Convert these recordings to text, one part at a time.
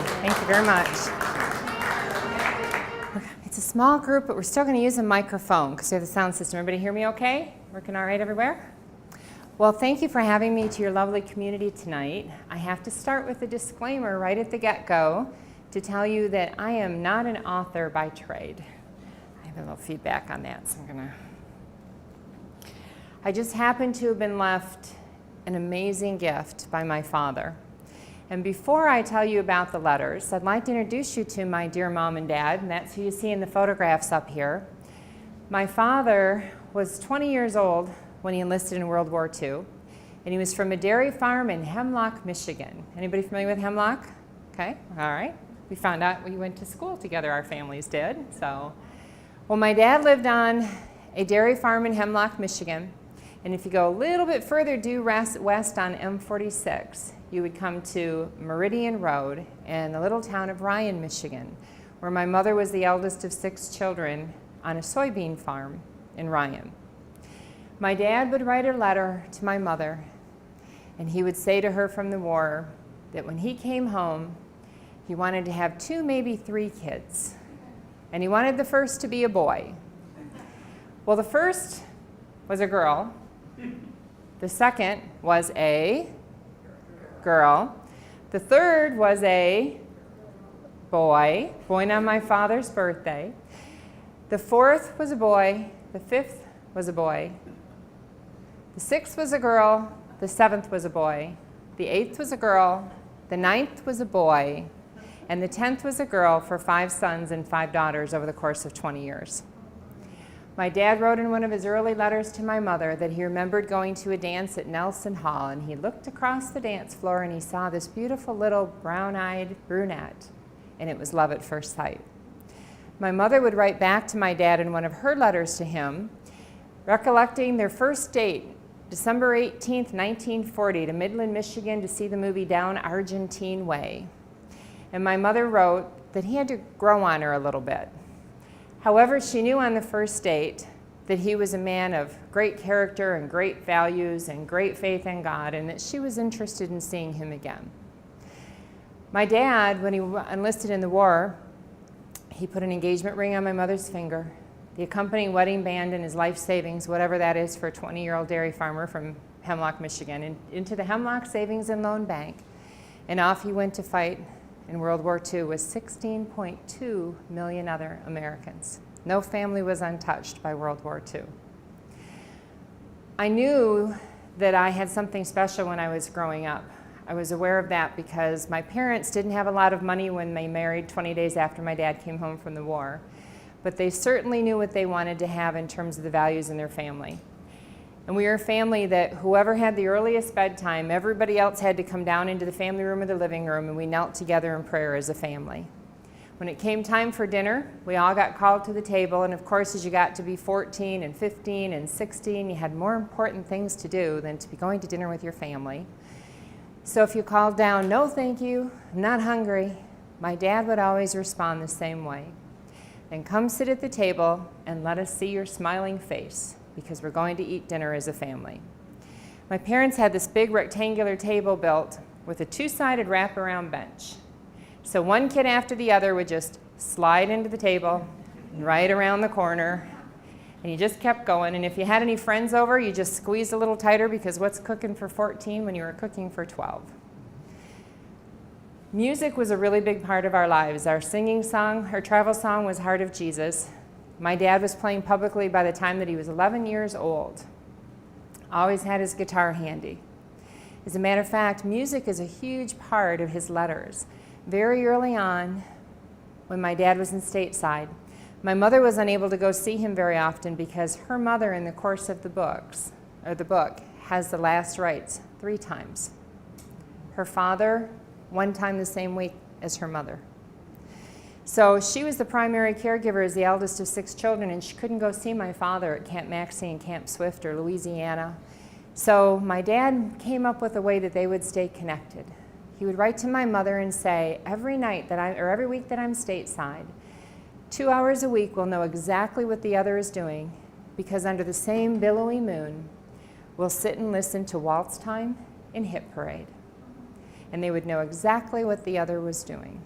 Thank you very much. It's a small group, but we're still going to use a microphone because we have the sound system. Everybody hear me okay? Working all right everywhere? Well, thank you for having me to your lovely community tonight. I have to start with a disclaimer right at the get-go to tell you that I am not an author by trade. I have a little feedback on that, so I just happen to have been left an amazing gift by my father. And before I tell you about the letters, I'd like to introduce you to my dear mom and dad, and that's who you see in the photographs up here. My father was 20 years old when he enlisted in World War II, and he was from a dairy farm in Hemlock, Michigan. Anybody familiar with Hemlock? Okay, all right. We found out we went to school together, our families did. Well, my dad lived on a dairy farm in Hemlock, Michigan, and if you go a little bit further due west on M46, you would come to Meridian Road in the little town of Ryan, Michigan, where my mother was the eldest of 6 children on a soybean farm in Ryan. My dad would write a letter to my mother, and he would say to her from the war that when he came home, he wanted to have 2, maybe 3 kids, and he wanted the first to be a boy. Well, the first was a girl. The second was a girl. The third was a boy, born on my father's birthday. The fourth was a boy. The fifth was a boy. The sixth was a girl. The seventh was a boy. The eighth was a girl. The ninth was a boy. And the 10th was a girl for 5 sons and 5 daughters over the course of 20 years. My dad wrote in one of his early letters to my mother that he remembered going to a dance at Nelson Hall, and he looked across the dance floor and he saw this beautiful little brown-eyed brunette, and it was love at first sight. My mother would write back to my dad in one of her letters to him, recollecting their first date, December 18th, 1940, to Midland, Michigan to see the movie Down Argentine Way. And my mother wrote that he had to grow on her a little bit. However, she knew on the first date that he was a man of great character and great values and great faith in God, and that she was interested in seeing him again. My dad, when he enlisted in the war, he put an engagement ring on my mother's finger, the accompanying wedding band and his life savings, whatever that is for a 20-year-old dairy farmer from Hemlock, Michigan, into the Hemlock Savings and Loan Bank, and off he went to fight in World War II with 16.2 million other Americans. No family was untouched by World War II. I knew that I had something special when I was growing up. I was aware of that because my parents didn't have a lot of money when they married 20 days after my dad came home from the war, but they certainly knew what they wanted to have in terms of the values in their family. And we were a family that whoever had the earliest bedtime, everybody else had to come down into the family room or the living room, and we knelt together in prayer as a family. When it came time for dinner, we all got called to the table, and of course, as you got to be 14 and 15 and 16, you had more important things to do than to be going to dinner with your family. So if you called down, "No, thank you, I'm not hungry," my dad would always respond the same way. "Then come sit at the table and let us see your smiling face, because we're going to eat dinner as a family." My parents had this big rectangular table built with a 2-sided wraparound bench. So one kid after the other would just slide into the table right around the corner, and you just kept going. And if you had any friends over, you just squeezed a little tighter, because what's cooking for 14 when you were cooking for 12? Music was a really big part of our lives. Our singing song, our travel song was Heart of Jesus. My dad was playing publicly by the time that he was 11 years old. Always had his guitar handy. As a matter of fact, music is a huge part of his letters. Very early on, when my dad was in stateside, my mother was unable to go see him very often because her mother, in the course of the book, has the last rites 3 times. Her father, 1 time the same week as her mother. So she was the primary caregiver as the eldest of 6 children, and she couldn't go see my father at Camp Maxey and Camp Swift or Louisiana. So my dad came up with a way that they would stay connected. He would write to my mother and say, every week that I'm stateside, 2 hours a week we'll know exactly what the other is doing, because under the same billowy moon, we'll sit and listen to waltz time and hit parade. And they would know exactly what the other was doing.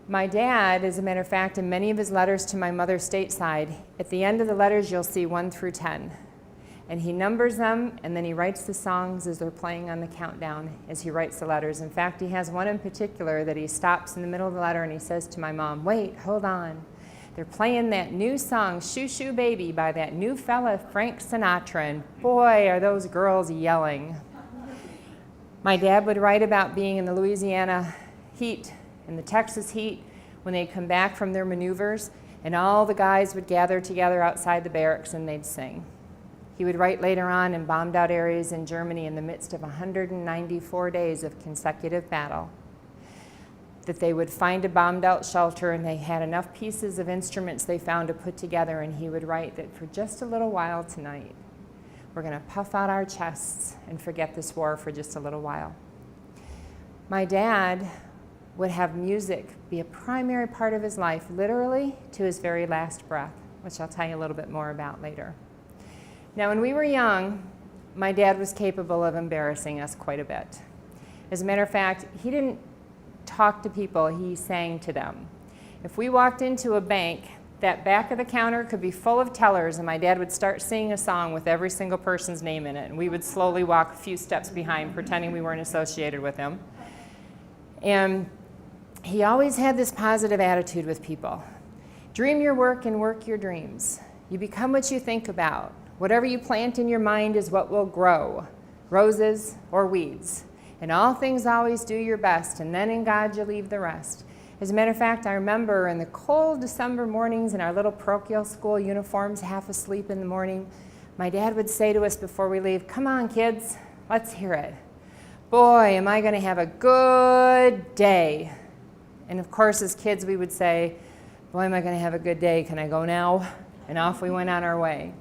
My dad, as a matter of fact, in many of his letters to my mother stateside, at the end of the letters you'll see 1 through 10. And he numbers them, and then he writes the songs as they're playing on the countdown as he writes the letters. In fact, he has one in particular that he stops in the middle of the letter and he says to my mom, "Wait, hold on. They're playing that new song, Shoo Shoo Baby, by that new fella, Frank Sinatra, and boy, are those girls yelling." My dad would write about being in the Louisiana heat, in the Texas heat, when they'd come back from their maneuvers, and all the guys would gather together outside the barracks and they'd sing. He would write later on in bombed out areas in Germany in the midst of 194 days of consecutive battle that they would find a bombed out shelter and they had enough pieces of instruments they found to put together, and he would write that for just a little while tonight, we're going to puff out our chests and forget this war for just a little while. My dad would have music be a primary part of his life, literally to his very last breath, which I'll tell you a little bit more about later. Now, when we were young, my dad was capable of embarrassing us quite a bit. As a matter of fact, he didn't talk to people, he sang to them. If we walked into a bank, that back of the counter could be full of tellers, and my dad would start singing a song with every single person's name in it, and we would slowly walk a few steps behind, pretending we weren't associated with him. And he always had this positive attitude with people. Dream your work and work your dreams. You become what you think about. Whatever you plant in your mind is what will grow, roses or weeds. In all things always do your best, and then in God you leave the rest. As a matter of fact, I remember in the cold December mornings in our little parochial school uniforms, half asleep in the morning, my dad would say to us before we leave, "Come on, kids, let's hear it. Boy, am I going to have a good day." And of course, as kids, we would say, "Boy, am I going to have a good day. Can I go now?" And off we went on our way.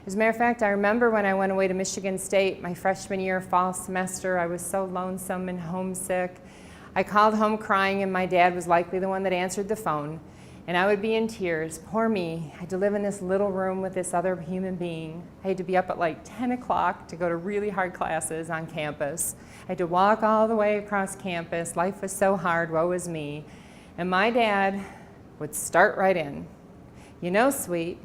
As a matter of fact, I remember when I went away to Michigan State, my freshman year, fall semester, I was so lonesome and homesick. I called home crying, and my dad was likely the one that answered the phone. And I would be in tears. Poor me. I had to live in this little room with this other human being. I had to be up at like 10 o'clock to go to really hard classes on campus. I had to walk all the way across campus. Life was so hard, woe is me. And my dad would start right in. "You know, sweet,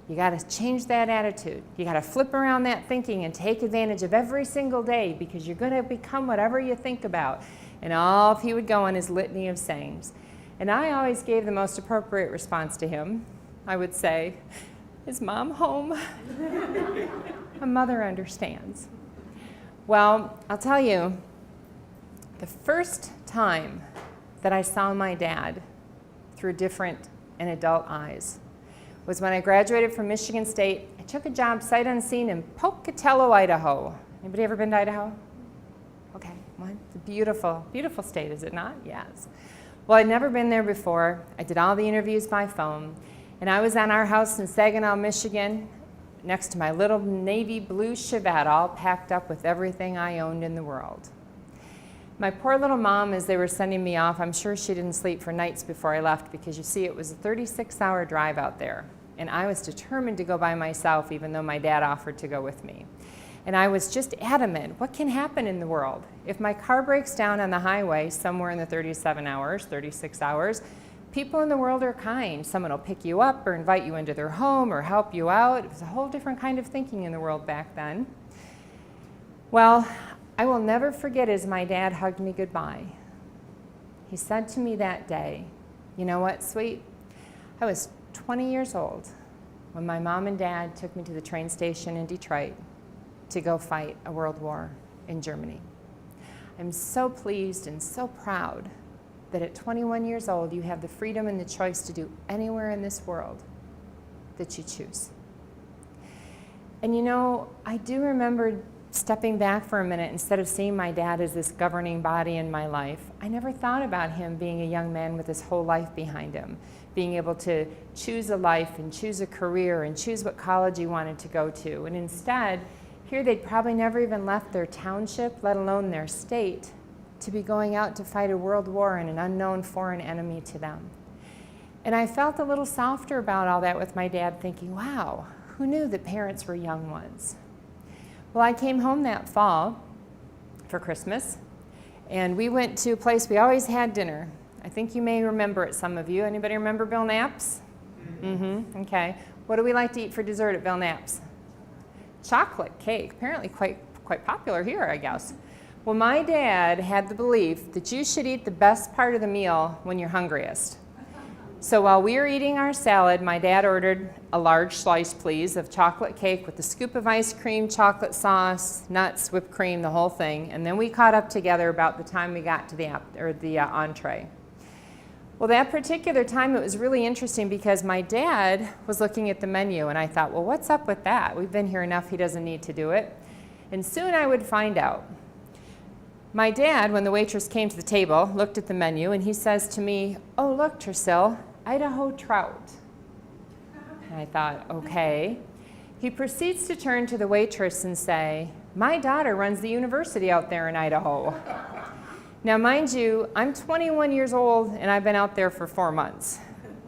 you got to change that attitude. You got to flip around that thinking and take advantage of every single day, because you're going to become whatever you think about." And off he would go on his litany of sayings. And I always gave the most appropriate response to him. I would say, "Is Mom home?" A mother understands. Well, I'll tell you, the first time that I saw my dad through different and adult eyes was when I graduated from Michigan State. I took a job sight unseen in Pocatello, Idaho. Anybody ever been to Idaho? Okay, well, it's a beautiful, beautiful state, is it not? Yes. Well, I'd never been there before. I did all the interviews by phone, and I was on our house in Saginaw, Michigan, next to my little navy blue Chevette, all packed up with everything I owned in the world. My poor little mom, as they were sending me off, I'm sure she didn't sleep for nights before I left, because you see, it was a 36-hour drive out there. And I was determined to go by myself, even though my dad offered to go with me. And I was just adamant, what can happen in the world? If my car breaks down on the highway somewhere in the 37 hours, 36 hours, people in the world are kind. Someone will pick you up or invite you into their home or help you out. It was a whole different kind of thinking in the world back then. Well, I will never forget as my dad hugged me goodbye. He said to me that day, "You know what, sweet? I was 20 years old when my mom and dad took me to the train station in Detroit to go fight a world war in Germany. I'm so pleased and so proud that at 21 years old you have the freedom and the choice to do anywhere in this world that you choose." And you know, I do remember stepping back for a minute. Instead of seeing my dad as this governing body in my life, I never thought about him being a young man with his whole life behind him, being able to choose a life and choose a career and choose what college he wanted to go to. And instead, here they'd probably never even left their township, let alone their state, to be going out to fight a world war and an unknown foreign enemy to them. And I felt a little softer about all that with my dad, thinking, wow, who knew that parents were young ones? Well, I came home that fall for Christmas, and we went to a place we always had dinner. I think you may remember it, some of you. Anybody remember Bill Knapp's? Mm-hmm. Okay. What do we like to eat for dessert at Bill Knapp's? Chocolate cake. Apparently quite popular here, I guess. Well, my dad had the belief that you should eat the best part of the meal when you're hungriest. So while we were eating our salad, my dad ordered a large slice, please, of chocolate cake with a scoop of ice cream, chocolate sauce, nuts, whipped cream, the whole thing. And then we caught up together about the time we got to the entree. Well, that particular time, it was really interesting because my dad was looking at the menu, and I thought, well, what's up with that? We've been here enough, he doesn't need to do it. And soon I would find out. My dad, when the waitress came to the table, looked at the menu, and he says to me, oh, look, Teresa, Idaho trout. And I thought, okay. He proceeds to turn to the waitress and say, my daughter runs the university out there in Idaho. Now, mind you, I'm 21 years old, and I've been out there for 4 months.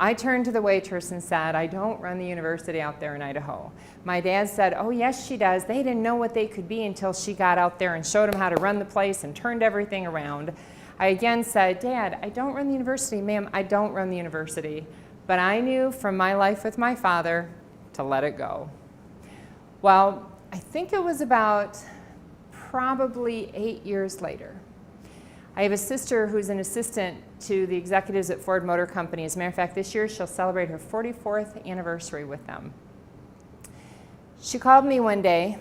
I turned to the waitress and said, I don't run the university out there in Idaho. My dad said, oh, yes, she does. They didn't know what they could be until she got out there and showed them how to run the place and turned everything around. I again said, Dad, I don't run the university. Ma'am, I don't run the university. But I knew from my life with my father to let it go. Well, I think it was about probably 8 years later. I have a sister who's an assistant to the executives at Ford Motor Company. As a matter of fact, this year she'll celebrate her 44th anniversary with them. She called me one day,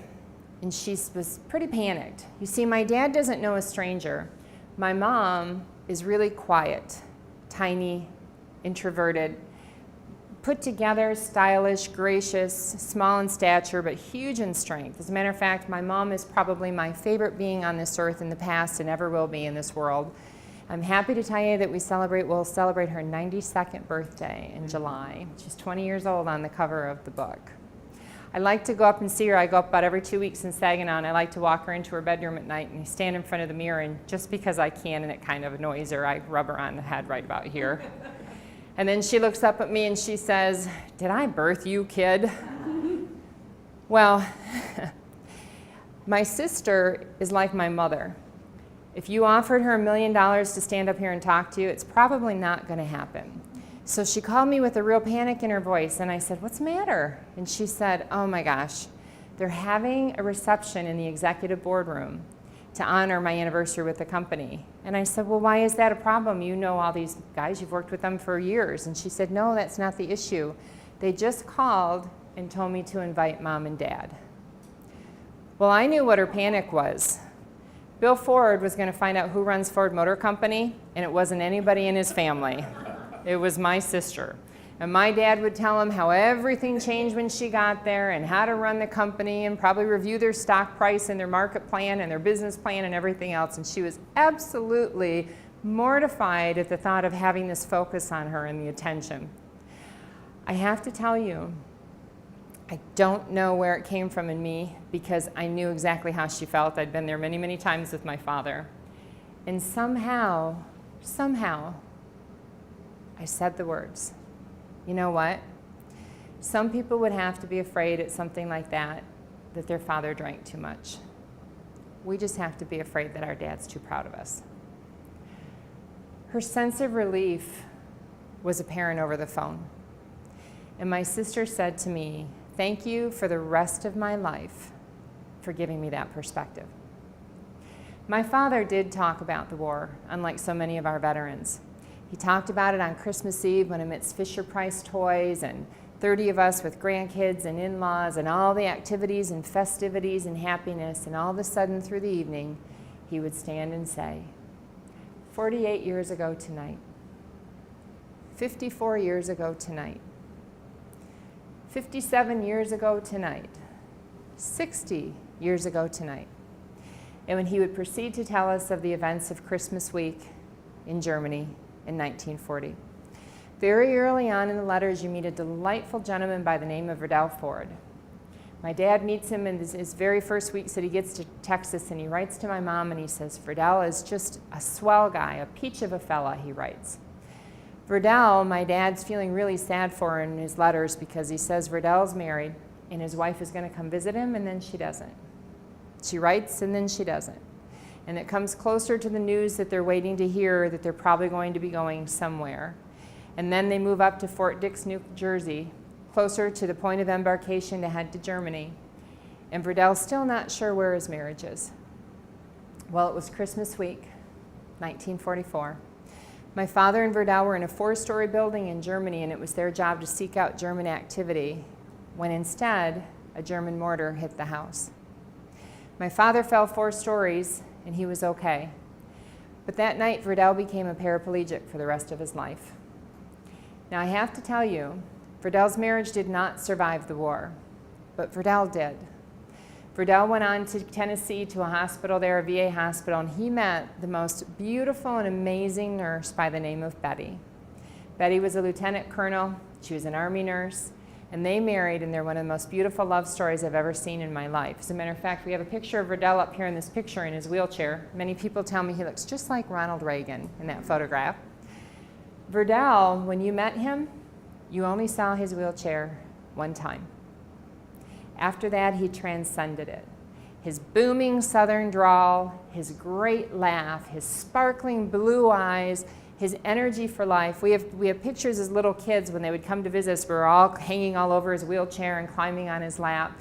and she was pretty panicked. You see, my dad doesn't know a stranger. My mom is really quiet, tiny, introverted, put together, stylish, gracious, small in stature, but huge in strength. As a matter of fact, my mom is probably my favorite being on this earth in the past and ever will be in this world. I'm happy to tell you that we'll celebrate her 92nd birthday in July. She's 20 years old on the cover of the book. I like to go up and see her. I go up about every 2 weeks in Saginaw, and I like to walk her into her bedroom at night and stand in front of the mirror, and just because I can and it kind of annoys her, I rub her on the head right about here. And then she looks up at me and she says, did I birth you, kid? Well, my sister is like my mother. If you offered her $1 million to stand up here and talk to you, it's probably not going to happen. So she called me with a real panic in her voice, and I said, what's the matter? And she said, oh my gosh, they're having a reception in the executive boardroom to honor my anniversary with the company. And I said, well, why is that a problem? You know all these guys, you've worked with them for years. And she said, no, that's not the issue. They just called and told me to invite Mom and Dad. Well, I knew what her panic was. Bill Ford was going to find out who runs Ford Motor Company, and it wasn't anybody in his family. It was my sister. And my dad would tell him how everything changed when she got there and how to run the company and probably review their stock price and their market plan and their business plan and everything else. And she was absolutely mortified at the thought of having this focus on her and the attention. I have to tell you, I don't know where it came from in me because I knew exactly how she felt. I'd been there many, many times with my father. And somehow, I said the words. You know what? Some people would have to be afraid at something like that their father drank too much. We just have to be afraid that our dad's too proud of us. Her sense of relief was apparent over the phone. And my sister said to me, thank you for the rest of my life for giving me that perspective. My father did talk about the war, unlike so many of our veterans. He talked about it on Christmas Eve when amidst Fisher-Price toys and 30 of us with grandkids and in-laws and all the activities and festivities and happiness, and all of a sudden through the evening, he would stand and say, 48 years ago tonight, 54 years ago tonight, 57 years ago tonight, 60 years ago tonight. And when he would proceed to tell us of the events of Christmas week in Germany in 1940. Very early on in the letters, you meet a delightful gentleman by the name of Riddell Ford. My dad meets him in his very first weeks that he gets to Texas, and he writes to my mom and he says, Riddell is just a swell guy, a peach of a fella, he writes. Riddell, my dad's feeling really sad for in his letters because he says Riddell's married and his wife is going to come visit him, and then she doesn't. She writes and then she doesn't. And it comes closer to the news that they're waiting to hear that they're probably going to be going somewhere. And then they move up to Fort Dix, New Jersey, closer to the point of embarkation to head to Germany. And Verdell's still not sure where his marriage is. Well, it was Christmas week, 1944. My father and Verdell were in a 4-story building in Germany, and it was their job to seek out German activity, when instead, a German mortar hit the house. My father fell 4 stories, and he was okay. But that night, Verdell became a paraplegic for the rest of his life. Now, I have to tell you, Verdell's marriage did not survive the war, but Verdell did. Verdell went on to Tennessee to a hospital there, a VA hospital, and he met the most beautiful and amazing nurse by the name of Betty. Betty was a lieutenant colonel. She was an Army nurse, and they married, and they're one of the most beautiful love stories I've ever seen in my life. As a matter of fact, we have a picture of Verdell up here in this picture in his wheelchair. Many people tell me he looks just like Ronald Reagan in that photograph. Verdell, when you met him, you only saw his wheelchair one time. After that, he transcended it. His booming southern drawl, his great laugh, his sparkling blue eyes, his energy for life. We have pictures as little kids when they would come to visit us. We were all hanging all over his wheelchair and climbing on his lap.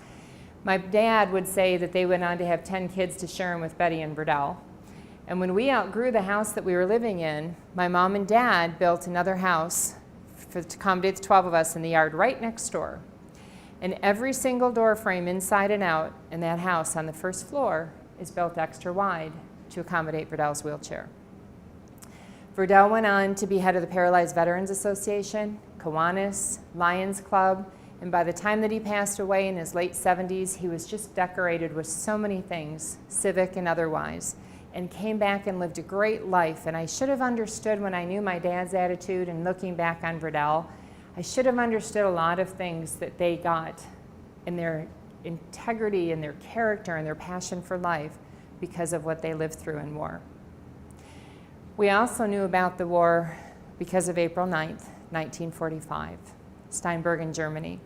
My dad would say that they went on to have 10 kids to share him with Betty and Verdell. And when we outgrew the house that we were living in, my mom and dad built another house to accommodate the 12 of us in the yard right next door. And every single door frame inside and out in that house on the first floor is built extra wide to accommodate Verdell's wheelchair. Verdell went on to be head of the Paralyzed Veterans Association, Kiwanis, Lions Club, and by the time that he passed away in his late 70s, he was just decorated with so many things, civic and otherwise, and came back and lived a great life. And I should have understood when I knew my dad's attitude, and looking back on Verdell, I should have understood a lot of things that they got in their integrity and their character and their passion for life because of what they lived through in war. We also knew about the war because of April 9th, 1945, Steinberg in Germany.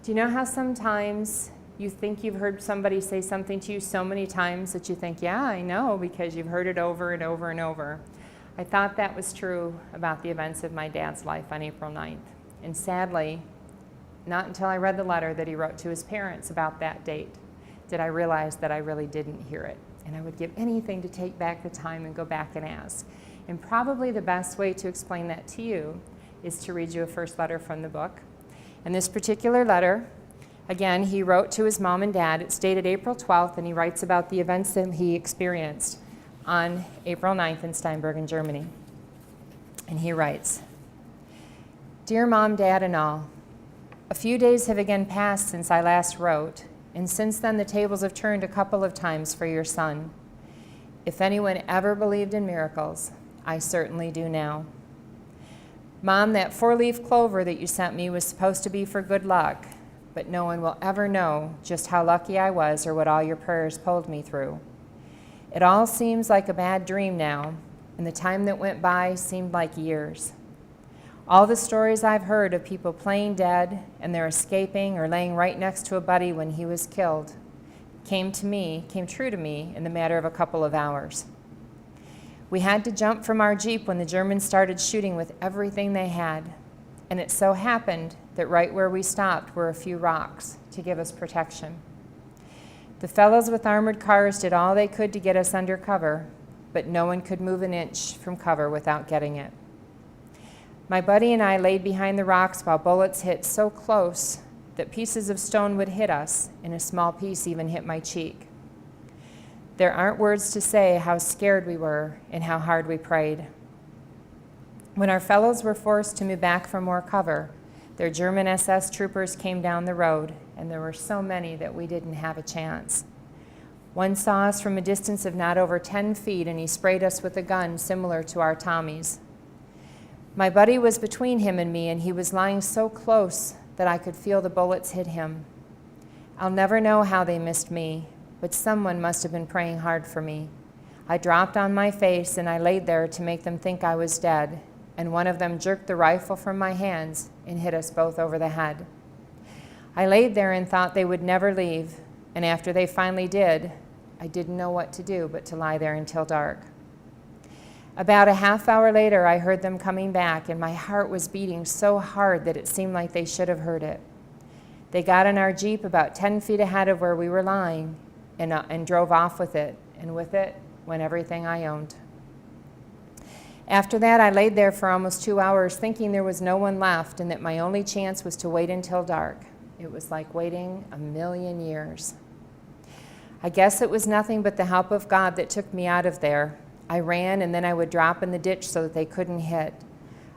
Do you know how sometimes you think you've heard somebody say something to you so many times that you think, yeah, I know, because you've heard it over and over and over? I thought that was true about the events of my dad's life on April 9th. And sadly, not until I read the letter that he wrote to his parents about that date did I realize that I really didn't hear it. And I would give anything to take back the time and go back and ask. And probably the best way to explain that to you is to read you a first letter from the book. And this particular letter, again, he wrote to his mom and dad. It's dated April 12th, and he writes about the events that he experienced on April 9th in Steinberg in Germany. And he writes, "Dear Mom, Dad, and all, a few days have again passed since I last wrote, and since then the tables have turned a couple of times for your son. If anyone ever believed in miracles, I certainly do now. Mom, that 4-leaf clover that you sent me was supposed to be for good luck, but no one will ever know just how lucky I was or what all your prayers pulled me through. It all seems like a bad dream now, and the time that went by seemed like years. All the stories I've heard of people playing dead and they're escaping or laying right next to a buddy when he was killed came true to me in the matter of a couple of hours. We had to jump from our Jeep when the Germans started shooting with everything they had, and it so happened that right where we stopped were a few rocks to give us protection. The fellows with armored cars did all they could to get us under cover, but no one could move an inch from cover without getting it. My buddy and I laid behind the rocks while bullets hit so close that pieces of stone would hit us, and a small piece even hit my cheek. There aren't words to say how scared we were and how hard we prayed. When our fellows were forced to move back for more cover, their German SS troopers came down the road, and there were so many that we didn't have a chance. One saw us from a distance of not over 10 feet, and he sprayed us with a gun similar to our Tommies. My buddy was between him and me, and he was lying so close that I could feel the bullets hit him. I'll never know how they missed me, but someone must have been praying hard for me. I dropped on my face, and I laid there to make them think I was dead, and one of them jerked the rifle from my hands and hit us both over the head. I laid there and thought they would never leave, and after they finally did, I didn't know what to do but to lie there until dark. About a half hour later, I heard them coming back, and my heart was beating so hard that it seemed like they should have heard it. They got in our Jeep about 10 feet ahead of where we were lying and drove off with it, and with it went everything I owned. After that, I laid there for almost 2 hours thinking there was no one left and that my only chance was to wait until dark. It was like waiting 1,000,000 years. I guess it was nothing but the help of God that took me out of there. I ran, and then I would drop in the ditch so that they couldn't hit.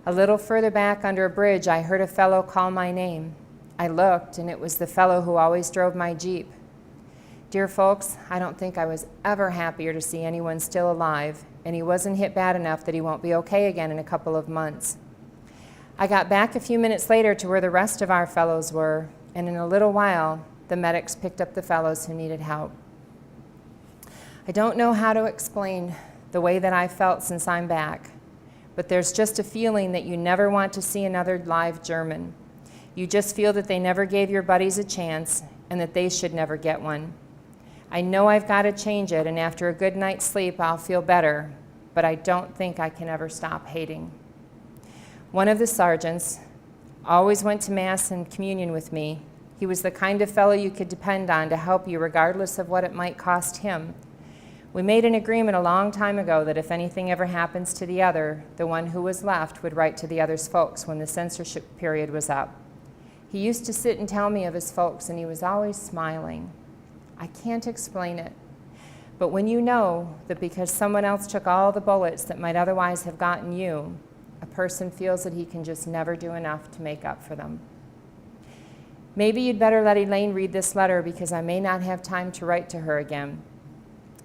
A little further back under a bridge, I heard a fellow call my name. I looked, and it was the fellow who always drove my Jeep. Dear folks, I don't think I was ever happier to see anyone still alive, and he wasn't hit bad enough that he won't be okay again in a couple of months. I got back a few minutes later to where the rest of our fellows were, and in a little while, the medics picked up the fellows who needed help. I don't know how to explain the way that I felt since I'm back, but there's just a feeling that you never want to see another live German. You just feel that they never gave your buddies a chance and that they should never get one. I know I've got to change it, and after a good night's sleep, I'll feel better, but I don't think I can ever stop hating. One of the sergeants always went to Mass and communion with me. He was the kind of fellow you could depend on to help you regardless of what it might cost him. We made an agreement a long time ago that if anything ever happens to the other, the one who was left would write to the other's folks when the censorship period was up. He used to sit and tell me of his folks, and he was always smiling. I can't explain it, but when you know that because someone else took all the bullets that might otherwise have gotten you, a person feels that he can just never do enough to make up for them. Maybe you'd better let Elaine read this letter because I may not have time to write to her again.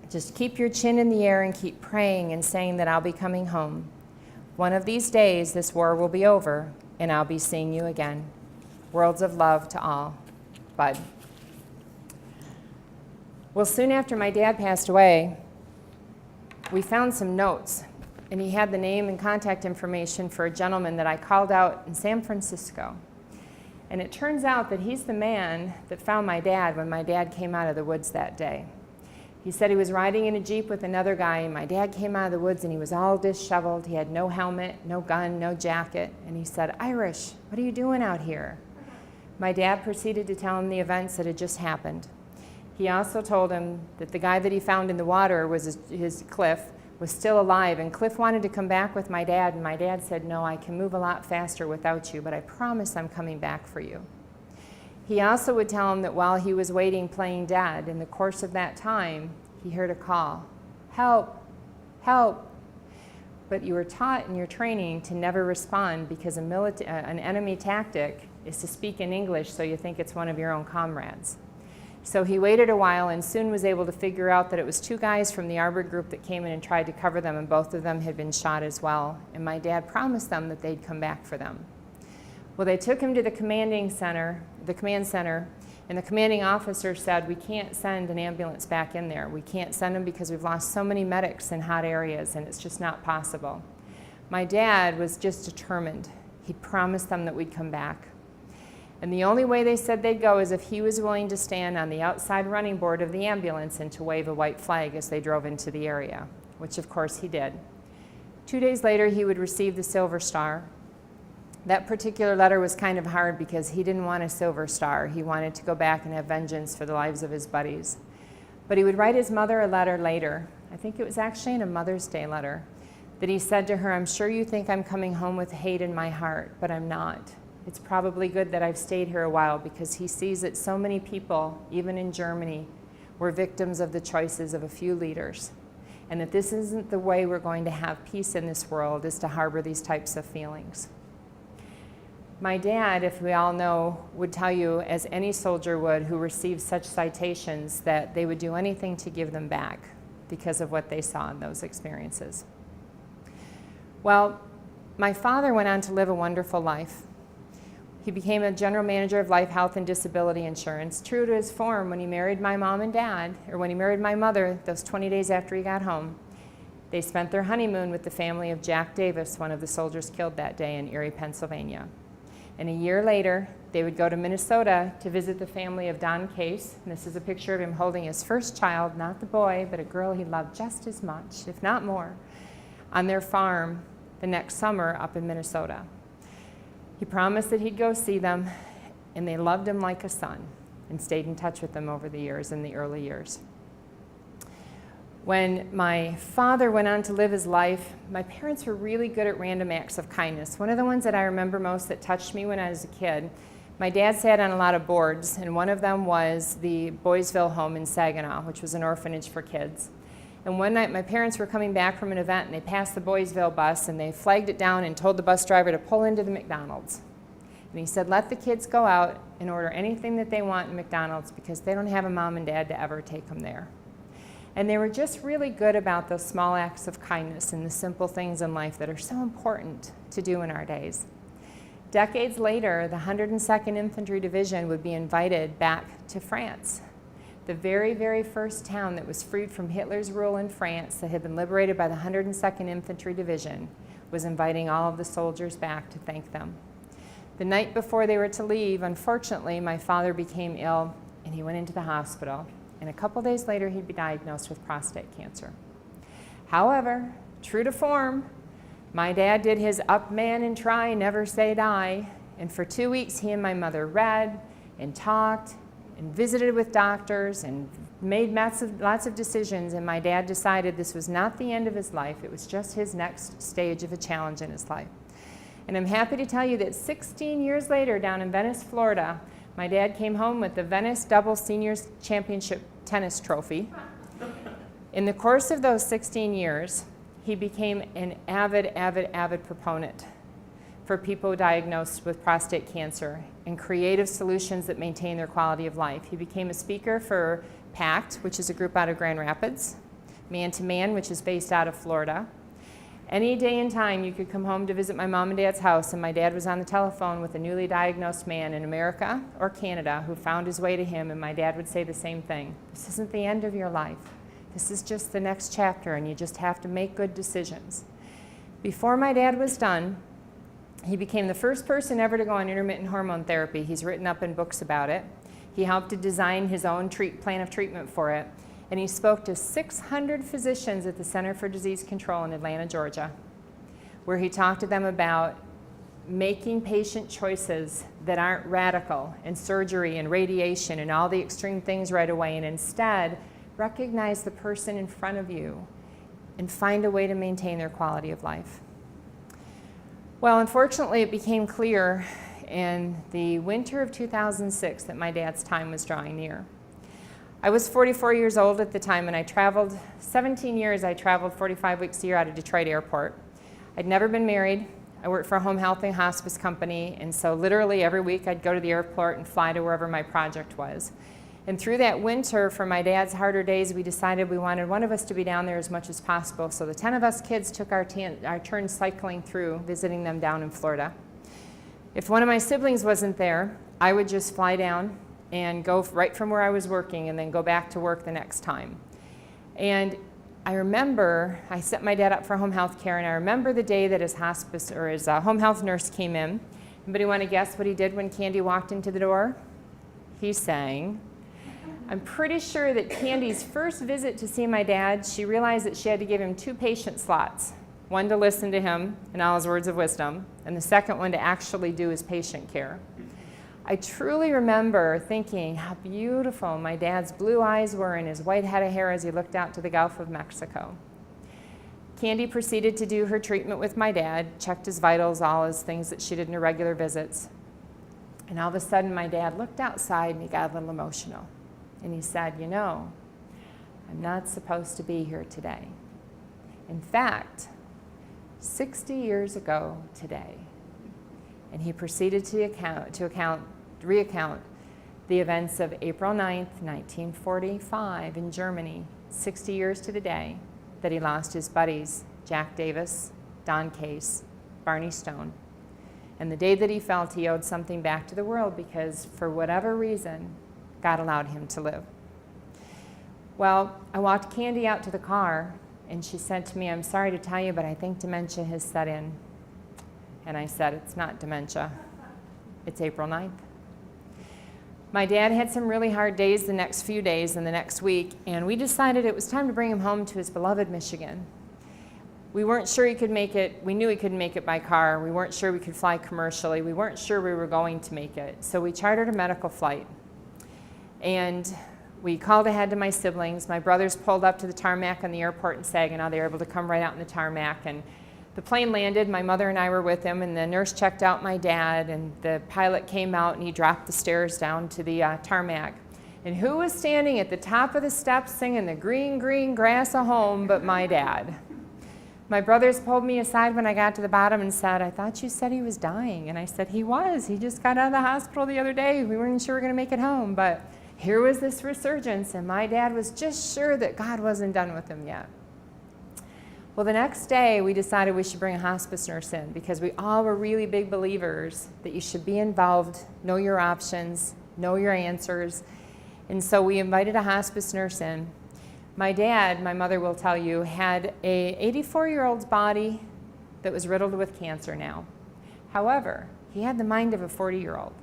Just keep your chin in the air and keep praying and saying that I'll be coming home. One of these days, this war will be over, and I'll be seeing you again. Worlds of love to all. Bud. Well, soon after my dad passed away, we found some notes, and he had the name and contact information for a gentleman that I called out in San Francisco. And it turns out that he's the man that found my dad when my dad came out of the woods that day. He said he was riding in a Jeep with another guy, and my dad came out of the woods, and he was all disheveled. He had no helmet, no gun, no jacket. And he said, "Irish, what are you doing out here?" My dad proceeded to tell him the events that had just happened. He also told him that the guy that he found in the water was Cliff, was still alive, and Cliff wanted to come back with my dad, and my dad said, "No, I can move a lot faster without you, but I promise I'm coming back for you." He also would tell him that while he was waiting playing dead, in the course of that time, he heard a call, "Help, help." But you were taught in your training to never respond because an enemy tactic is to speak in English so you think it's one of your own comrades. So he waited a while and soon was able to figure out that it was two guys from the Arbor group that came in and tried to cover them, and both of them had been shot as well. And my dad promised them that they'd come back for them. Well, they took him to the command center, and the commanding officer said, "We can't send an ambulance back in there. We can't send them because we've lost so many medics in hot areas, and it's just not possible." My dad was just determined. He promised them that we'd come back. And the only way they said they'd go is if he was willing to stand on the outside running board of the ambulance and to wave a white flag as they drove into the area, which of course he did. 2 days later, he would receive the Silver Star. That particular letter was kind of hard because he didn't want a Silver Star. He wanted to go back and have vengeance for the lives of his buddies. But he would write his mother a letter later. I think it was actually in a Mother's Day letter that he said to her, "I'm sure you think I'm coming home with hate in my heart, but I'm not. It's probably good that I've stayed here a while because he sees that so many people, even in Germany, were victims of the choices of a few leaders, and that this isn't the way we're going to have peace in this world, is to harbor these types of feelings." My dad, if we all know, would tell you, as any soldier would who received such citations, that they would do anything to give them back because of what they saw in those experiences. Well, my father went on to live a wonderful life. He became a general manager of life, health, and disability insurance. True to his form, when he married my mom and dad, or when he married my mother, those 20 days after he got home, they spent their honeymoon with the family of Jack Davis, one of the soldiers killed that day in Erie, Pennsylvania. And a year later, they would go to Minnesota to visit the family of Don Case. And this is a picture of him holding his first child, not the boy, but a girl he loved just as much, if not more, on their farm the next summer up in Minnesota. He promised that he'd go see them, and they loved him like a son and stayed in touch with them over the years, in the early years. When my father went on to live his life, my parents were really good at random acts of kindness. One of the ones that I remember most that touched me when I was a kid, my dad sat on a lot of boards, and one of them was the Boysville home in Saginaw, which was an orphanage for kids. And one night my parents were coming back from an event, and they passed the Boysville bus, and they flagged it down and told the bus driver to pull into the McDonald's. And he said, let the kids go out and order anything that they want in McDonald's because they don't have a mom and dad to ever take them there. And they were just really good about those small acts of kindness and the simple things in life that are so important to do in our days. Decades later, the 102nd Infantry Division would be invited back to France. The very, very first town that was freed from Hitler's rule in France, that had been liberated by the 102nd Infantry Division, was inviting all of the soldiers back to thank them. The night before they were to leave, unfortunately, my father became ill and he went into the hospital. And a couple days later, he'd be diagnosed with prostate cancer. However, true to form, my dad did his up man and try, never say die. And for 2 weeks, he and my mother read and talked and visited with doctors and made lots of decisions. And my dad decided this was not the end of his life. It was just his next stage of a challenge in his life. And I'm happy to tell you that 16 years later, down in Venice, Florida, my dad came home with the Venice Double Seniors Championship tennis trophy. In the course of those 16 years, he became an avid proponent for people diagnosed with prostate cancer and creative solutions that maintain their quality of life. He became a speaker for PACT, which is a group out of Grand Rapids, Man to Man, which is based out of Florida. Any day and time, you could come home to visit my mom and dad's house, and my dad was on the telephone with a newly diagnosed man in America or Canada who found his way to him, and my dad would say the same thing. This isn't the end of your life. This is just the next chapter, and you just have to make good decisions. Before my dad was done, he became the first person ever to go on intermittent hormone therapy. He's written up in books about it. He helped to design his own plan of treatment for it. And he spoke to 600 physicians at the Center for Disease Control in Atlanta, Georgia, where he talked to them about making patient choices that aren't radical and surgery and radiation and all the extreme things right away, and instead recognize the person in front of you and find a way to maintain their quality of life. Well, unfortunately, it became clear in the winter of 2006 that my dad's time was drawing near. I was 44 years old at the time, and I traveled 17 years. I traveled 45 weeks a year out of Detroit Airport. I'd never been married. I worked for a home health and hospice company, and so literally every week I'd go to the airport and fly to wherever my project was. And through that winter, for my dad's harder days, we decided we wanted one of us to be down there as much as possible. So the 10 of us kids took our turn cycling through, visiting them down in Florida. If one of my siblings wasn't there, I would just fly down and go right from where I was working and then go back to work the next time. And I remember I set my dad up for home health care, and I remember the day that his hospice or his home health nurse came in. Anybody want to guess what he did when Candy walked into the door? He sang. I'm pretty sure that Candy's first visit to see my dad, she realized that she had to give him 2 patient slots. One to listen to him and all his words of wisdom, and the second one to actually do his patient care. I truly remember thinking how beautiful my dad's blue eyes were and his white head of hair as he looked out to the Gulf of Mexico. Candy proceeded to do her treatment with my dad, checked his vitals, all his things that she did in her regular visits. And all of a sudden, my dad looked outside and he got a little emotional. And he said, you know, I'm not supposed to be here today. In fact, 60 years ago today. And he proceeded to recount the events of April 9th, 1945 in Germany, 60 years to the day that he lost his buddies, Jack Davis, Don Case, Barney Stone. And the day that he felt he owed something back to the world because for whatever reason, God allowed him to live. Well, I walked Candy out to the car and she said to me, I'm sorry to tell you, but I think dementia has set in. And I said, it's not dementia. It's April 9th. My dad had some really hard days the next few days and the next week, and we decided it was time to bring him home to his beloved Michigan. We weren't sure he could make it. We knew he couldn't make it by car. We weren't sure we could fly commercially. We weren't sure we were going to make it. So we chartered a medical flight. And we called ahead to my siblings. My brothers pulled up to the tarmac on the airport in Saginaw. They were able to come right out in the tarmac. And the plane landed. My mother and I were with him, and the nurse checked out my dad, and the pilot came out, and he dropped the stairs down to the tarmac. And who was standing at the top of the steps singing the green, green grass of home but my dad? My brothers pulled me aside when I got to the bottom and said, "I thought you said he was dying." And I said, "He was. He just got out of the hospital the other day. We weren't sure we were going to make it home." But here was this resurgence, and my dad was just sure that God wasn't done with him yet. Well, the next day, we decided we should bring a hospice nurse in because we all were really big believers that you should be involved, know your options, know your answers. And so we invited a hospice nurse in. My dad, my mother will tell you, had a 84-year-old's body that was riddled with cancer now. However, he had the mind of a 40-year-old.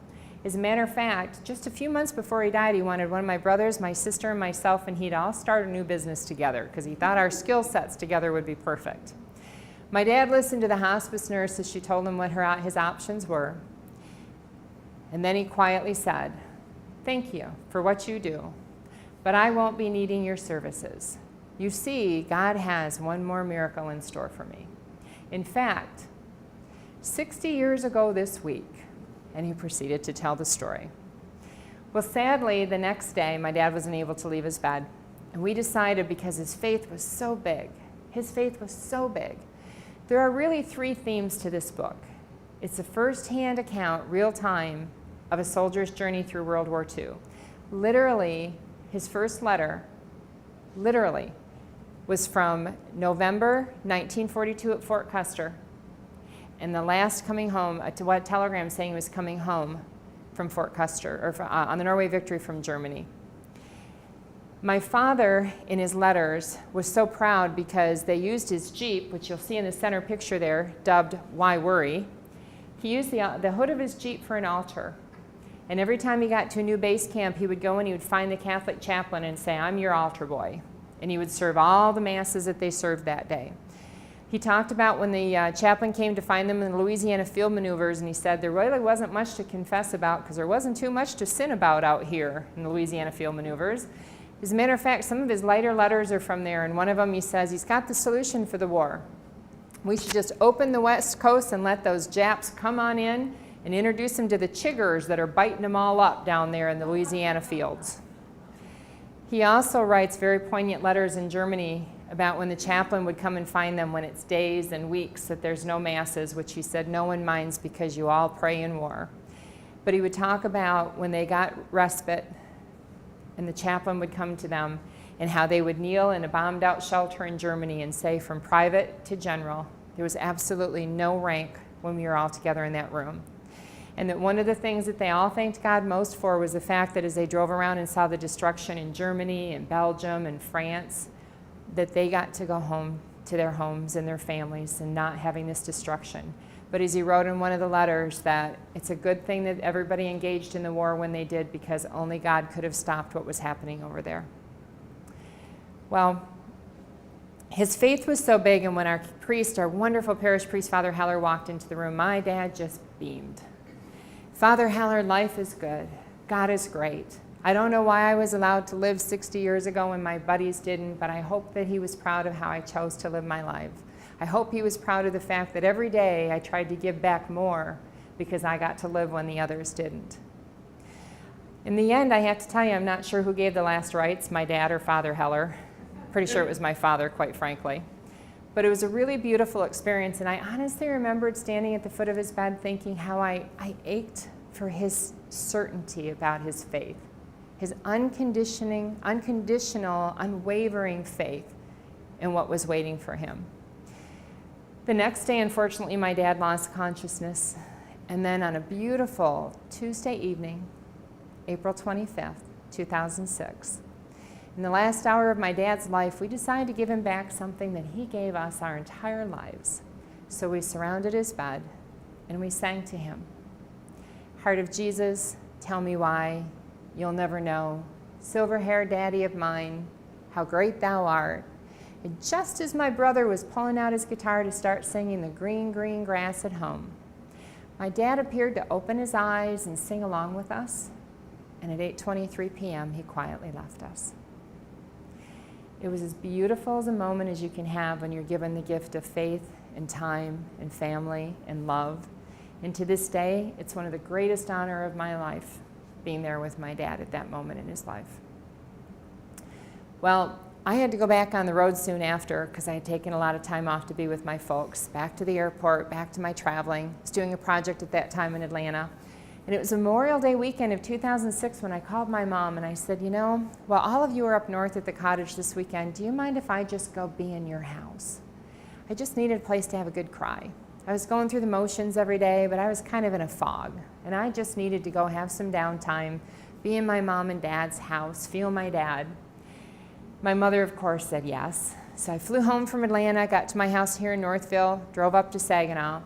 As a matter of fact, just a few months before he died, he wanted one of my brothers, my sister, and myself, and he'd all start a new business together because he thought our skill sets together would be perfect. My dad listened to the hospice nurse as she told him what his options were. And then he quietly said, "Thank you for what you do, but I won't be needing your services. You see, God has one more miracle in store for me." In fact, 60 years ago this week, and he proceeded to tell the story. Well, sadly, the next day, my dad wasn't able to leave his bed. And we decided, because his faith was so big, there are really three themes to this book. It's a first-hand account, real time, of a soldier's journey through World War II. Literally, his first letter, was from November 1942 at Fort Custer. And the last coming home, to what telegram saying he was coming home from Fort Custer, or on the Norway victory from Germany. My father, in his letters, was so proud because they used his Jeep, which you'll see in the center picture there, dubbed "Why Worry?" He used the hood of his Jeep for an altar. And every time he got to a new base camp, he would go and he would find the Catholic chaplain and say, "I'm your altar boy." And he would serve all the masses that they served that day. He talked about when the chaplain came to find them in the Louisiana field maneuvers, and he said there really wasn't much to confess about because there wasn't too much to sin about out here in the Louisiana field maneuvers. As a matter of fact, some of his lighter letters are from there, and one of them he says he's got the solution for the war. We should just open the West Coast and let those Japs come on in and introduce them to the chiggers that are biting them all up down there in the Louisiana fields. He also writes very poignant letters in Germany about when the chaplain would come and find them when it's days and weeks that there's no masses, which he said no one minds because you all pray in war. But he would talk about when they got respite and the chaplain would come to them and how they would kneel in a bombed out shelter in Germany and say from private to general, there was absolutely no rank when we were all together in that room. And that one of the things that they all thanked God most for was the fact that as they drove around and saw the destruction in Germany and Belgium and France, that they got to go home to their homes and their families and not having this destruction. But as he wrote in one of the letters that it's a good thing that everybody engaged in the war when they did because only God could have stopped what was happening over there. Well, his faith was so big, and when our priest, our wonderful parish priest, Father Heller, walked into the room, my dad just beamed. "Father Heller, life is good. God is great. I don't know why I was allowed to live 60 years ago when my buddies didn't, but I hope that he was proud of how I chose to live my life. I hope he was proud of the fact that every day I tried to give back more because I got to live when the others didn't." In the end, I have to tell you, I'm not sure who gave the last rites, my dad or Father Heller. Pretty sure it was my father, quite frankly. But it was a really beautiful experience, and I honestly remembered standing at the foot of his bed thinking how I ached for his certainty about his faith. His unconditional, unwavering faith in what was waiting for him. The next day, unfortunately, my dad lost consciousness. And then on a beautiful Tuesday evening, April 25th, 2006, in the last hour of my dad's life, we decided to give him back something that he gave us our entire lives. So we surrounded his bed and we sang to him. Heart of Jesus, tell me why, you'll never know. Silver-haired daddy of mine, how great thou art. And just as my brother was pulling out his guitar to start singing the green, green grass at home, my dad appeared to open his eyes and sing along with us, and at 8:23 p.m. he quietly left us. It was as beautiful as a moment as you can have when you're given the gift of faith and time and family and love. And to this day, it's one of the greatest honor of my life, being there with my dad at that moment in his life. Well, I had to go back on the road soon after because I had taken a lot of time off to be with my folks, back to the airport, back to my traveling. I was doing a project at that time in Atlanta. And it was Memorial Day weekend of 2006 when I called my mom and I said, you know, while all of you are up north at the cottage this weekend, do you mind if I just go be in your house? I just needed a place to have a good cry. I was going through the motions every day, but I was kind of in a fog. And I just needed to go have some downtime, be in my mom and dad's house, feel my dad. My mother, of course, said yes. So I flew home from Atlanta, got to my house here in Northville, drove up to Saginaw,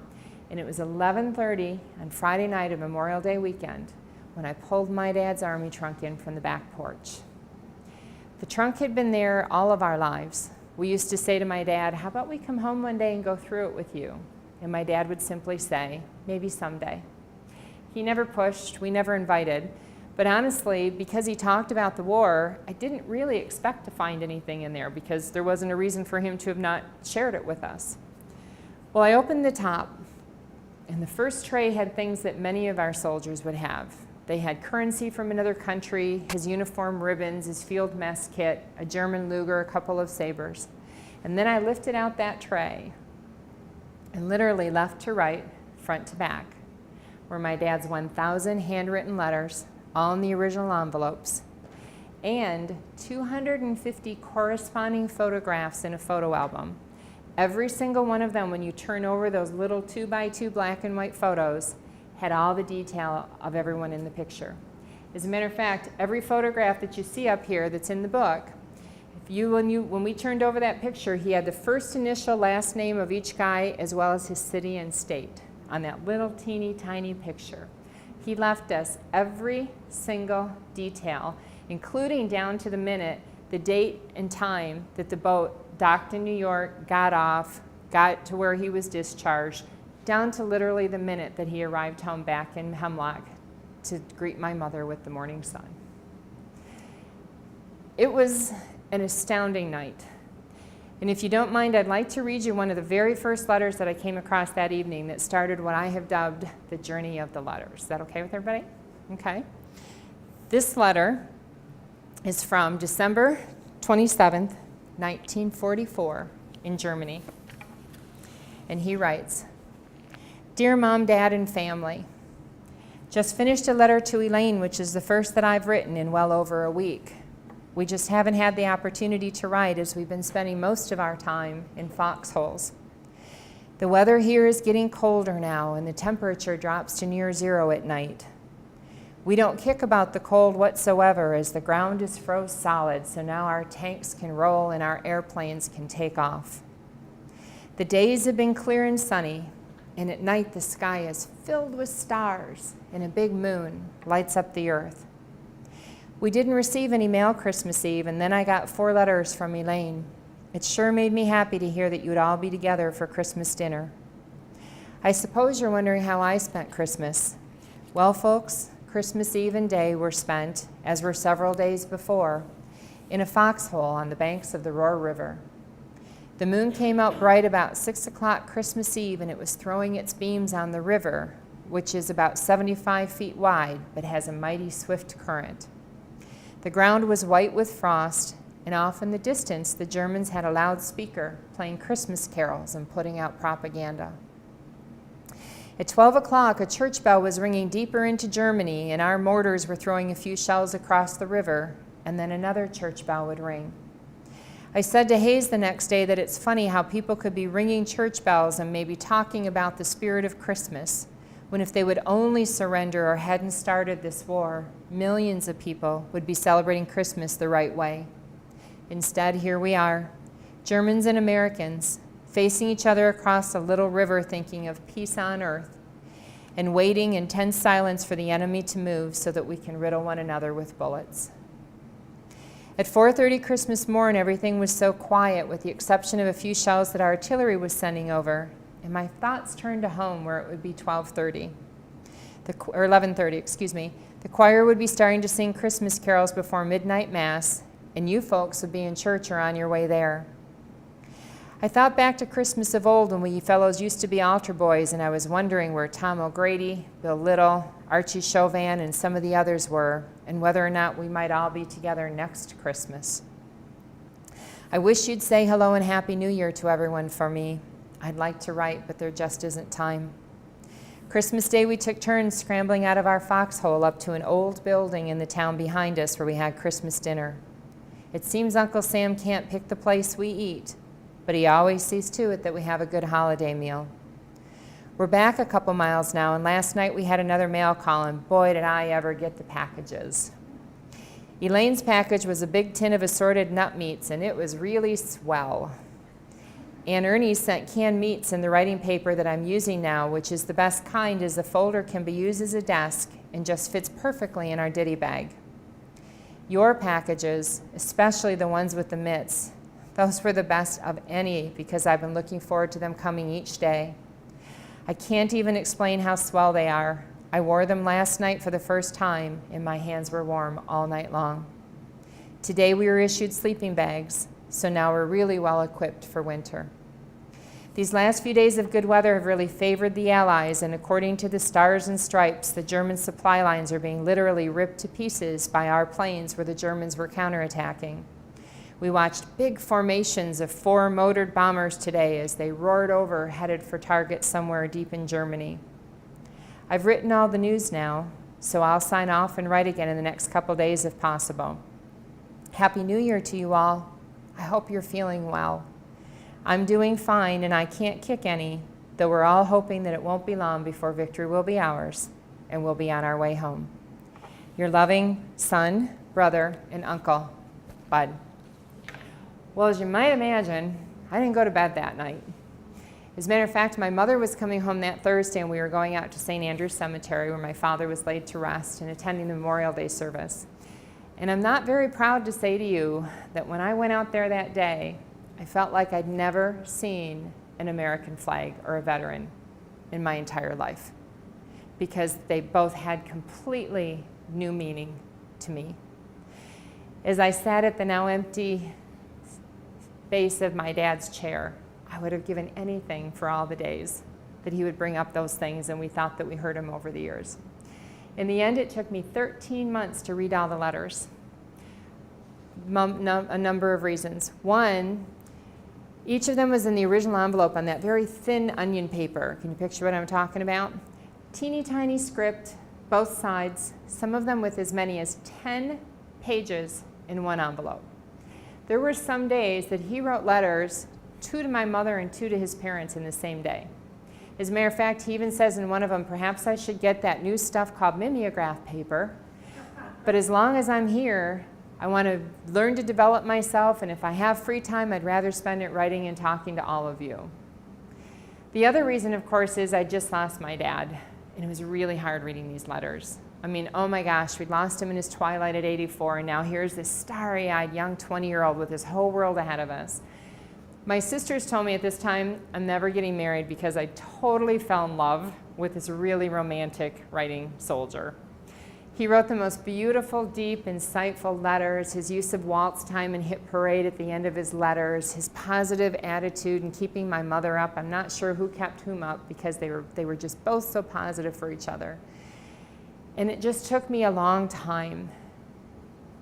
and it was 11:30 on Friday night of Memorial Day weekend when I pulled my dad's army trunk in from the back porch. The trunk had been there all of our lives. We used to say to my dad, how about we come home one day and go through it with you? And my dad would simply say, maybe someday. He never pushed, we never invited. But honestly, because he talked about the war, I didn't really expect to find anything in there because there wasn't a reason for him to have not shared it with us. Well, I opened the top, and the first tray had things that many of our soldiers would have. They had currency from another country, his uniform ribbons, his field mess kit, a German Luger, a couple of sabers. And then I lifted out that tray, and literally left to right, front to back, were my dad's 1,000 handwritten letters, all in the original envelopes, and 250 corresponding photographs in a photo album. Every single one of them, when you turn over those little 2x2 black and white photos, had all the detail of everyone in the picture. As a matter of fact, every photograph that you see up here that's in the book, when we turned over that picture, he had the first initial last name of each guy as well as his city and state on that little teeny tiny picture. He left us every single detail, including down to the minute, the date and time that the boat docked in New York, got off, got to where he was discharged, down to literally the minute that he arrived home back in Hemlock to greet my mother with the morning sun. It was an astounding night. And if you don't mind, I'd like to read you one of the very first letters that I came across that evening that started what I have dubbed the journey of the letters. Is that okay with everybody? Okay. This letter is from December 27th, 1944 in Germany. And he writes, Dear Mom, Dad, and family, just finished a letter to Elaine, which is the first that I've written in well over a week. We just haven't had the opportunity to write as we've been spending most of our time in foxholes. The weather here is getting colder now, and the temperature drops to near zero at night. We don't kick about the cold whatsoever as the ground is froze solid, so now our tanks can roll and our airplanes can take off. The days have been clear and sunny, and at night the sky is filled with stars, and a big moon lights up the earth. We didn't receive any mail Christmas Eve, and then I got 4 letters from Elaine. It sure made me happy to hear that you'd all be together for Christmas dinner. I suppose you're wondering how I spent Christmas. Well, folks, Christmas Eve and day were spent, as were several days before, in a foxhole on the banks of the Roar River. The moon came out bright about 6 o'clock Christmas Eve, and it was throwing its beams on the river, which is about 75 feet wide, but has a mighty swift current. The ground was white with frost, and off in the distance, the Germans had a loudspeaker playing Christmas carols and putting out propaganda. At 12 o'clock, a church bell was ringing deeper into Germany, and our mortars were throwing a few shells across the river, and then another church bell would ring. I said to Hayes the next day that it's funny how people could be ringing church bells and maybe talking about the spirit of Christmas, when if they would only surrender or hadn't started this war, millions of people would be celebrating Christmas the right way. Instead, here we are, Germans and Americans, facing each other across a little river thinking of peace on earth. and waiting in tense silence for the enemy to move so that we can riddle one another with bullets. At 4:30 Christmas morn, everything was so quiet with the exception of a few shells that our artillery was sending over, and my thoughts turned to home where it would be 11:30, excuse me. The choir would be starting to sing Christmas carols before midnight mass, and you folks would be in church or on your way there. I thought back to Christmas of old when we fellows used to be altar boys, and I was wondering where Tom O'Grady, Bill Little, Archie Chauvin, and some of the others were, and whether or not we might all be together next Christmas. I wish you'd say hello and Happy New Year to everyone for me. I'd like to write, but there just isn't time. Christmas Day, we took turns scrambling out of our foxhole up to an old building in the town behind us where we had Christmas dinner. It seems Uncle Sam can't pick the place we eat, but he always sees to it that we have a good holiday meal. We're back a couple miles now, and last night we had another mail call, and boy, did I ever get the packages. Elaine's package was a big tin of assorted nut meats, and it was really swell. Aunt Ernie sent canned meats in the writing paper that I'm using now, which is the best kind, as the folder can be used as a desk and just fits perfectly in our ditty bag. Your packages, especially the ones with the mitts, those were the best of any because I've been looking forward to them coming each day. I can't even explain how swell they are. I wore them last night for the first time, and my hands were warm all night long. Today we were issued sleeping bags, so now we're really well equipped for winter. These last few days of good weather have really favored the Allies, and according to the Stars and Stripes, the German supply lines are being literally ripped to pieces by our planes where the Germans were counterattacking. We watched big formations of 4 motored bombers today as they roared over, headed for targets somewhere deep in Germany. I've written all the news now, so I'll sign off and write again in the next couple days if possible. Happy New Year to you all. I hope you're feeling well. I'm doing fine, and I can't kick any, though we're all hoping that it won't be long before victory will be ours, and we'll be on our way home. Your loving son, brother, and uncle, Bud. Well, as you might imagine, I didn't go to bed that night. As a matter of fact, my mother was coming home that Thursday, and we were going out to St. Andrew's Cemetery where my father was laid to rest and attending the Memorial Day service. And I'm not very proud to say to you that when I went out there that day, I felt like I'd never seen an American flag or a veteran in my entire life, because they both had completely new meaning to me. As I sat at the now empty base of my dad's chair, I would have given anything for all the days that he would bring up those things, and we thought that we heard him over the years. In the end, it took me 13 months to read all the letters. A number of reasons. One, each of them was in the original envelope on that very thin onion paper. Can you picture what I'm talking about? Teeny tiny script, both sides, some of them with as many as 10 pages in one envelope. There were some days that he wrote letters, 2 to my mother and 2 to his parents in the same day. As a matter of fact, he even says in one of them, perhaps I should get that new stuff called mimeograph paper, but as long as I'm here, I want to learn to develop myself, and if I have free time, I'd rather spend it writing and talking to all of you. The other reason, of course, is I just lost my dad, and it was really hard reading these letters. I mean, oh my gosh, we'd lost him in his twilight at 84, and now here's this starry-eyed young 20-year-old with his whole world ahead of us. My sisters told me at this time I'm never getting married because I totally fell in love with this really romantic writing soldier. He wrote the most beautiful, deep, insightful letters, his use of waltz time and hit parade at the end of his letters, his positive attitude in keeping my mother up. I'm not sure who kept whom up because they were just both so positive for each other. And it just took me a long time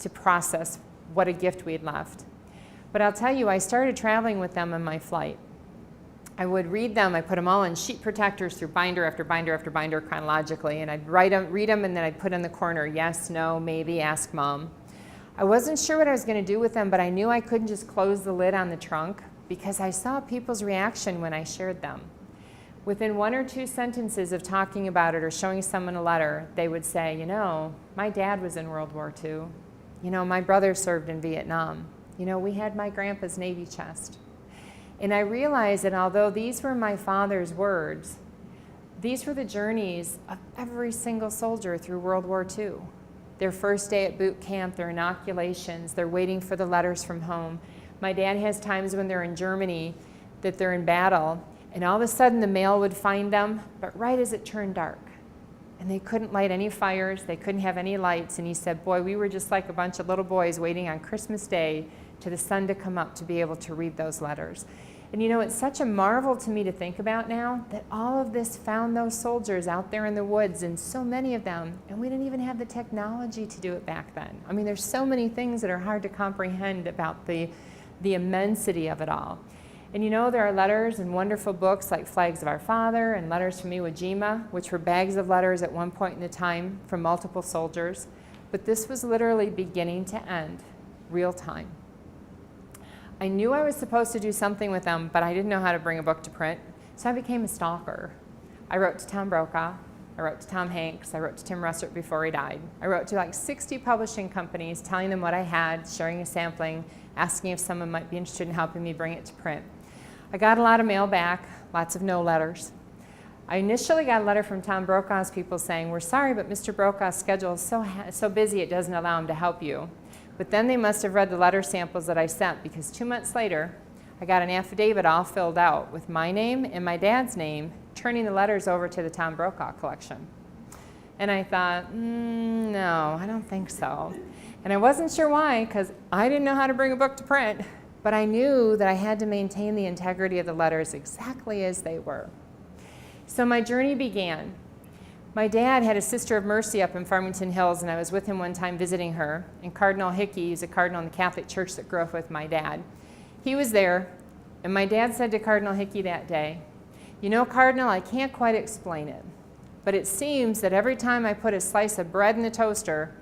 to process what a gift we had left. But I'll tell you, I started traveling with them on my flight. I would read them. I put them all in sheet protectors through binder after binder after binder chronologically, and I'd read them, and then I'd put in the corner, yes, no, maybe, ask mom. I wasn't sure what I was going to do with them, but I knew I couldn't just close the lid on the trunk because I saw people's reaction when I shared them. Within 1 or 2 sentences of talking about it or showing someone a letter, they would say, you know, my dad was in World War II. You know, my brother served in Vietnam. You know, we had my grandpa's Navy chest. And I realized that although these were my father's words, These were the journeys of every single soldier through World War II. Their first day at boot camp, their inoculations, they're waiting for the letters from home. My dad has times when they're in Germany that they're in battle, and all of a sudden the mail would find them, but right as it turned dark. And they couldn't light any fires, they couldn't have any lights, and he said, boy, we were just like a bunch of little boys waiting on Christmas Day to the sun to come up to be able to read those letters. And you know, it's such a marvel to me to think about now that all of this found those soldiers out there in the woods, and so many of them, and we didn't even have the technology to do it back then. I mean, there's so many things that are hard to comprehend about the immensity of it all. And you know, there are letters and wonderful books like Flags of Our Father and Letters from Iwo Jima, which were bags of letters at one point in the time from multiple soldiers. But this was literally beginning to end, real time. I knew I was supposed to do something with them, but I didn't know how to bring a book to print, so I became a stalker. I wrote to Tom Brokaw, I wrote to Tom Hanks, I wrote to Tim Russert before he died. I wrote to like 60 publishing companies telling them what I had, sharing a sampling, asking if someone might be interested in helping me bring it to print. I got a lot of mail back, lots of no letters. I initially got a letter from Tom Brokaw's people saying, we're sorry, but Mr. Brokaw's schedule is so busy it doesn't allow him to help you. But then they must have read the letter samples that I sent, because 2 months later, I got an affidavit all filled out with my name and my dad's name, turning the letters over to the Tom Brokaw collection. And I thought, no, I don't think so. And I wasn't sure why, because I didn't know how to bring a book to print, but I knew that I had to maintain the integrity of the letters exactly as they were. So my journey began. My dad had a Sister of Mercy up in Farmington Hills, and I was with him one time visiting her. And Cardinal Hickey, who's a cardinal in the Catholic Church that grew up with my dad, he was there, and my dad said to Cardinal Hickey that day, you know, Cardinal, I can't quite explain it, but it seems that every time I put a slice of bread in the toaster,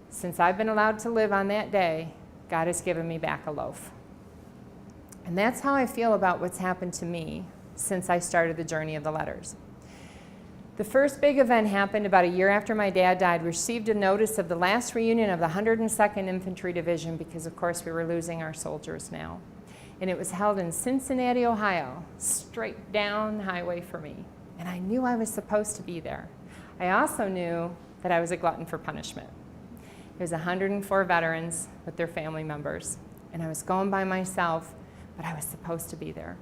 since I've been allowed to live on that day, God has given me back a loaf. And that's how I feel about what's happened to me since I started the journey of the letters. The first big event happened about a year after my dad died. We received a notice of the last reunion of the 102nd Infantry Division, because of course we were losing our soldiers now. And it was held in Cincinnati, Ohio, straight down highway for me. And I knew I was supposed to be there. I also knew that I was a glutton for punishment. There was 104 veterans with their family members, and I was going by myself, but I was supposed to be there.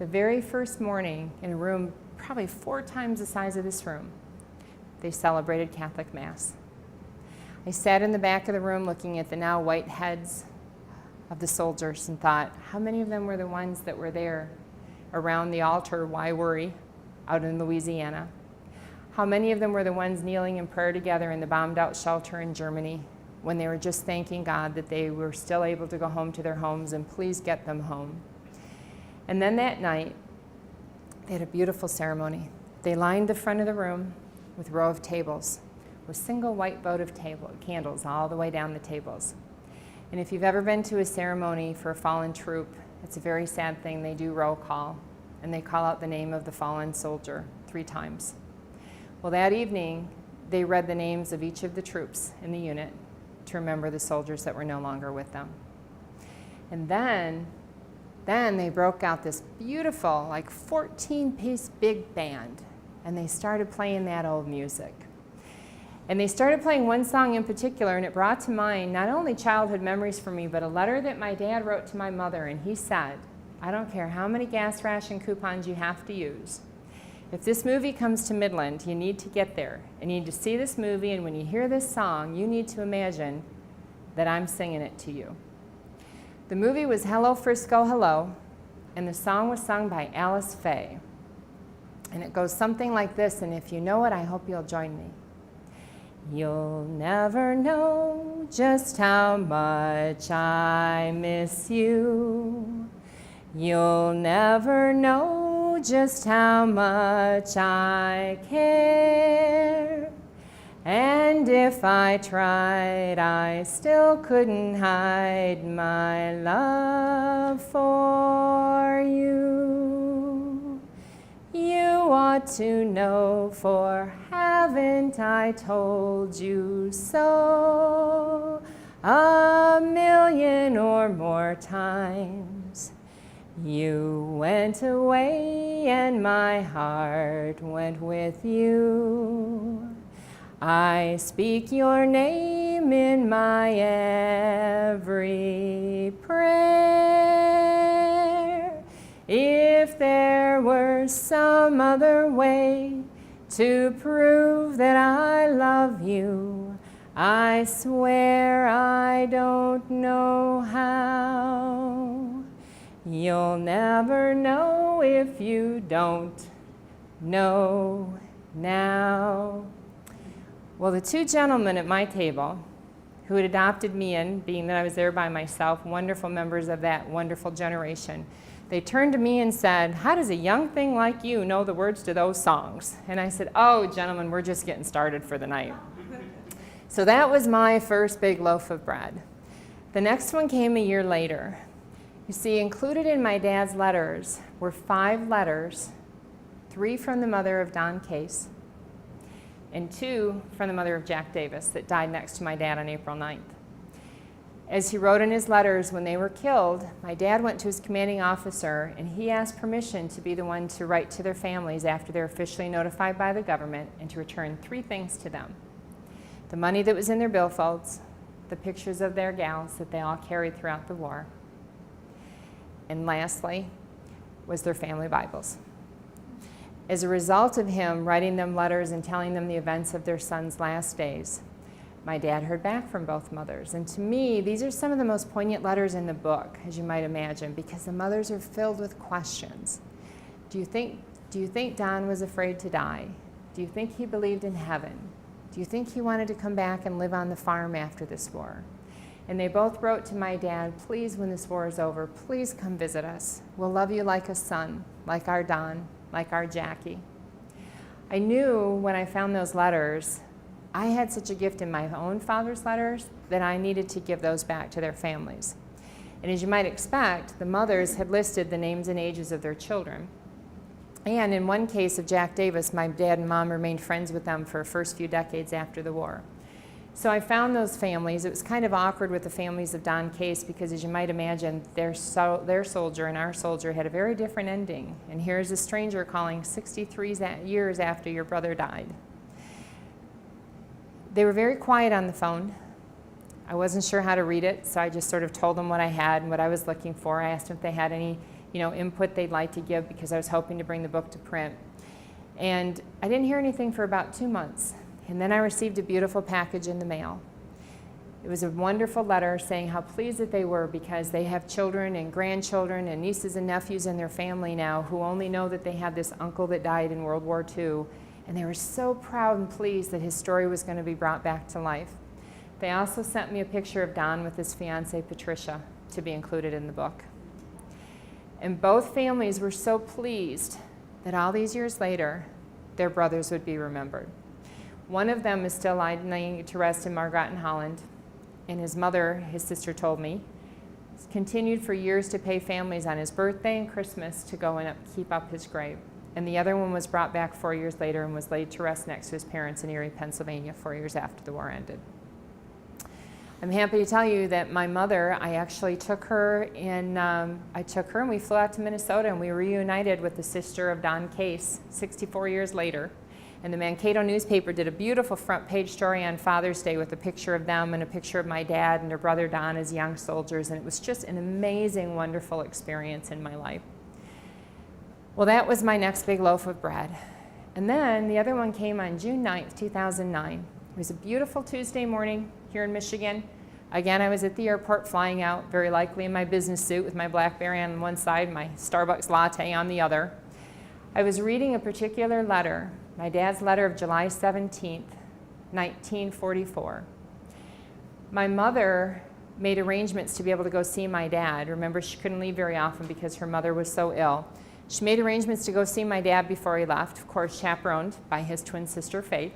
The very first morning, in a room probably 4 times the size of this room, they celebrated Catholic Mass. I sat in the back of the room looking at the now white heads of the soldiers and thought, how many of them were the ones that were there around the altar, why worry, out in Louisiana? How many of them were the ones kneeling in prayer together in the bombed out shelter in Germany when they were just thanking God that they were still able to go home to their homes, and please get them home? And then that night, they had a beautiful ceremony. They lined the front of the room with a row of tables, with single white votive candles all the way down the tables. And if you've ever been to a ceremony for a fallen troop, it's a very sad thing. They do roll call, and they call out the name of the fallen soldier 3 times. Well, that evening, they read the names of each of the troops in the unit to remember the soldiers that were no longer with them. And then they broke out this beautiful, like 14-piece big band, and they started playing that old music. And they started playing one song in particular, and it brought to mind not only childhood memories for me, but a letter that my dad wrote to my mother, and he said, I don't care how many gas ration coupons you have to use. If this movie comes to Midland, you need to get there, and you need to see this movie, and when you hear this song, you need to imagine that I'm singing it to you. The movie was Hello Frisco Hello, and the song was sung by Alice Faye. And it goes something like this, and if you know it, I hope you'll join me. You'll never know just how much I miss you. You'll never know just how much I care. And if I tried, I still couldn't hide my love for you. You ought to know, for haven't I told you so 1,000,000 or more times? You went away and my heart went with you. I speak your name in my every prayer. If there were some other way to prove that I love you, I swear I don't know how. You'll never know if you don't know now. Well, the two gentlemen at my table who had adopted me in, being that I was there by myself, wonderful members of that wonderful generation, they turned to me and said, "How does a young thing like you know the words to those songs?" And I said, "Oh, gentlemen, we're just getting started for the night." So that was my first big loaf of bread. The next one came a year later. You see, included in my dad's letters were 5 letters, 3 from the mother of Don Case, and 2 from the mother of Jack Davis that died next to my dad on April 9th. As he wrote in his letters, when they were killed, my dad went to his commanding officer and he asked permission to be the one to write to their families after they're officially notified by the government and to return 3 things to them: the money that was in their billfolds, the pictures of their gals that they all carried throughout the war, and lastly was their family Bibles. As a result of him writing them letters and telling them the events of their son's last days, my dad heard back from both mothers. And to me, these are some of the most poignant letters in the book, as you might imagine, because the mothers are filled with questions. Do you think Don was afraid to die? Do you think he believed in heaven? Do you think he wanted to come back and live on the farm after this war? And they both wrote to my dad, "Please, when this war is over, please come visit us. We'll love you like a son, like our Don, like our Jackie." I knew when I found those letters, I had such a gift in my own father's letters that I needed to give those back to their families. And as you might expect, the mothers had listed the names and ages of their children. And in one case of Jack Davis, my dad and mom remained friends with them for the first few decades after the war. So I found those families. It was kind of awkward with the families of Don Case because, as you might imagine, their soldier and our soldier had a very different ending. And here's a stranger calling 63 years after your brother died. They were very quiet on the phone. I wasn't sure how to read it, so I just sort of told them what I had and what I was looking for. I asked them if they had any input they'd like to give because I was hoping to bring the book to print. And I didn't hear anything for about 2 months. And then I received a beautiful package in the mail. It was a wonderful letter saying how pleased that they were because they have children and grandchildren and nieces and nephews in their family now who only know that they had this uncle that died in World War II. And they were so proud and pleased that his story was going to be brought back to life. They also sent me a picture of Don with his fiancée, Patricia, to be included in the book. And both families were so pleased that all these years later, their brothers would be remembered. One of them is still lying to rest in Margraten, Holland, and his mother, his sister told me, continued for years to pay families on his birthday and Christmas to go and keep up his grave. And the other one was brought back 4 years later and was laid to rest next to his parents in Erie, Pennsylvania, 4 years after the war ended. I'm happy to tell you that my mother, I actually took her and we flew out to Minnesota and we reunited with the sister of Don Case 64 years later. And the Mankato newspaper did a beautiful front page story on Father's Day with a picture of them and a picture of my dad and their brother Don as young soldiers. And it was just an amazing, wonderful experience in my life. Well, that was my next big loaf of bread. And then the other one came on June 9th, 2009. It was a beautiful Tuesday morning here in Michigan. Again, I was at the airport flying out, very likely in my business suit with my BlackBerry on one side, my Starbucks latte on the other. I was reading a particular letter, my dad's letter of July 17th, 1944. My mother made arrangements to be able to go see my dad. Remember, she couldn't leave very often because her mother was so ill. She made arrangements to go see my dad before he left, of course chaperoned by his twin sister, Faith.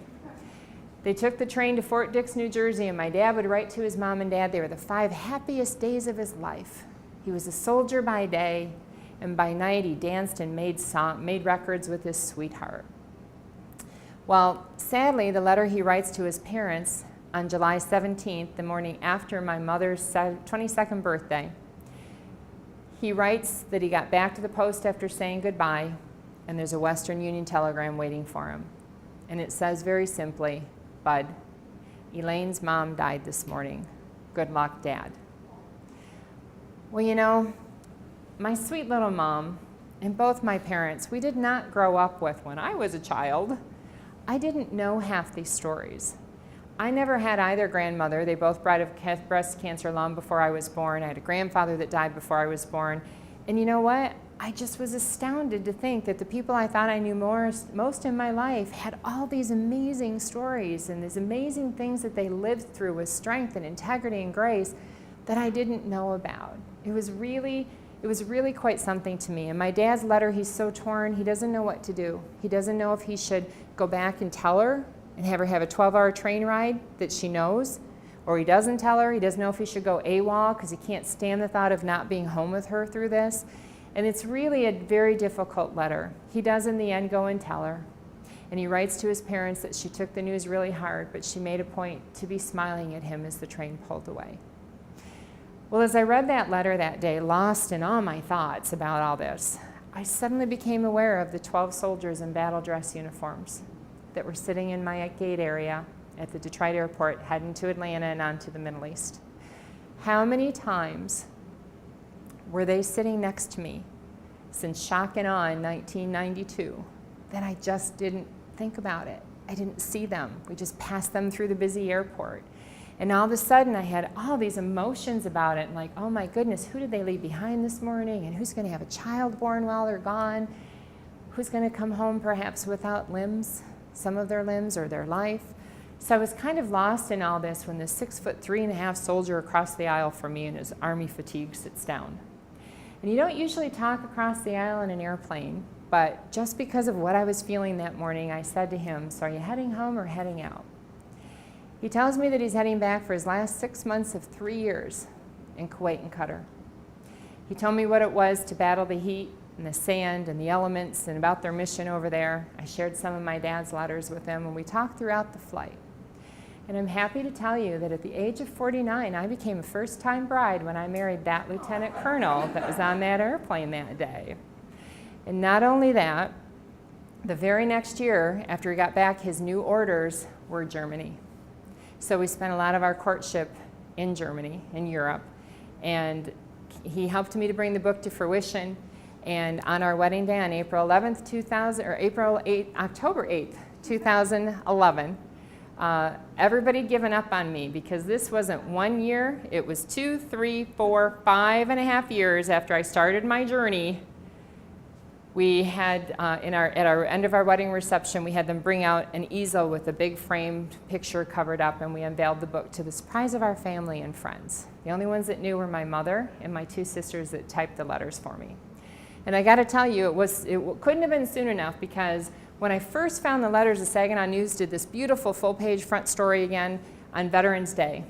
They took the train to Fort Dix, New Jersey, and my dad would write to his mom and dad they were the 5 happiest days of his life. He was a soldier by day, and by night he danced and made records with his sweetheart. Well, sadly, the letter he writes to his parents on July 17th, the morning after my mother's 22nd birthday, He writes that he got back to the post after saying goodbye, and there's a Western Union telegram waiting for him. And it says very simply, "Bud, Elaine's mom died this morning. Good luck, Dad." Well, you know, my sweet little mom and both my parents, we did not grow up with when I was a child. I didn't know half these stories. I never had either grandmother. They both died of breast cancer long before I was born. I had a grandfather that died before I was born. And you know what? I just was astounded to think that the people I thought I knew most in my life had all these amazing stories and these amazing things that they lived through with strength and integrity and grace that I didn't know about. It was really quite something to me. And my dad's letter, he's so torn. He doesn't know what to do. He doesn't know if he should go back and tell her and have her have a 12-hour train ride that she knows, or he doesn't tell her. He doesn't know if he should go AWOL because he can't stand the thought of not being home with her through this. And it's really a very difficult letter. He does in the end go and tell her. And he writes to his parents that she took the news really hard, but she made a point to be smiling at him as the train pulled away. Well, as I read that letter that day, lost in all my thoughts about all this, I suddenly became aware of the 12 soldiers in battle dress uniforms that were sitting in my gate area at the Detroit airport heading to Atlanta and on to the Middle East. How many times were they sitting next to me since shock and awe in 1992 that I just didn't think about it? I didn't see them. We just passed them through the busy airport. And all of a sudden I had all these emotions about it, and like, oh my goodness, who did they leave behind this morning? And who's going to have a child born while they're gone? Who's going to come home perhaps without limbs, some of their limbs or their life? So I was kind of lost in all this when this 6'3.5" soldier across the aisle from me in his army fatigue sits down. And you don't usually talk across the aisle in an airplane, but just because of what I was feeling that morning, I said to him, "So are you heading home or heading out?" He tells me that he's heading back for his last 6 months of 3 years in Kuwait and Qatar. He told me what it was to battle the heat and the sand and the elements and about their mission over there. I shared some of my dad's letters with him, and we talked throughout the flight. And I'm happy to tell you that at the age of 49, I became a first-time bride when I married that lieutenant colonel that was on that airplane that day. And not only that, the very next year, after he got back, his new orders were Germany. So we spent a lot of our courtship in Germany, in Europe, and he helped me to bring the book to fruition. And on our wedding day on October 8th, 2011, everybody had given up on me because this wasn't 1 year, it was 2, 3, 4, 5.5 years after I started my journey. We had, at our end of our wedding reception, we had them bring out an easel with a big framed picture covered up, and we unveiled the book to the surprise of our family and friends. The only ones that knew were my mother and my 2 sisters that typed the letters for me. And I got to tell you, it couldn't have been soon enough, because when I first found the letters, the Saginaw News did this beautiful full-page front story again on Veterans Day.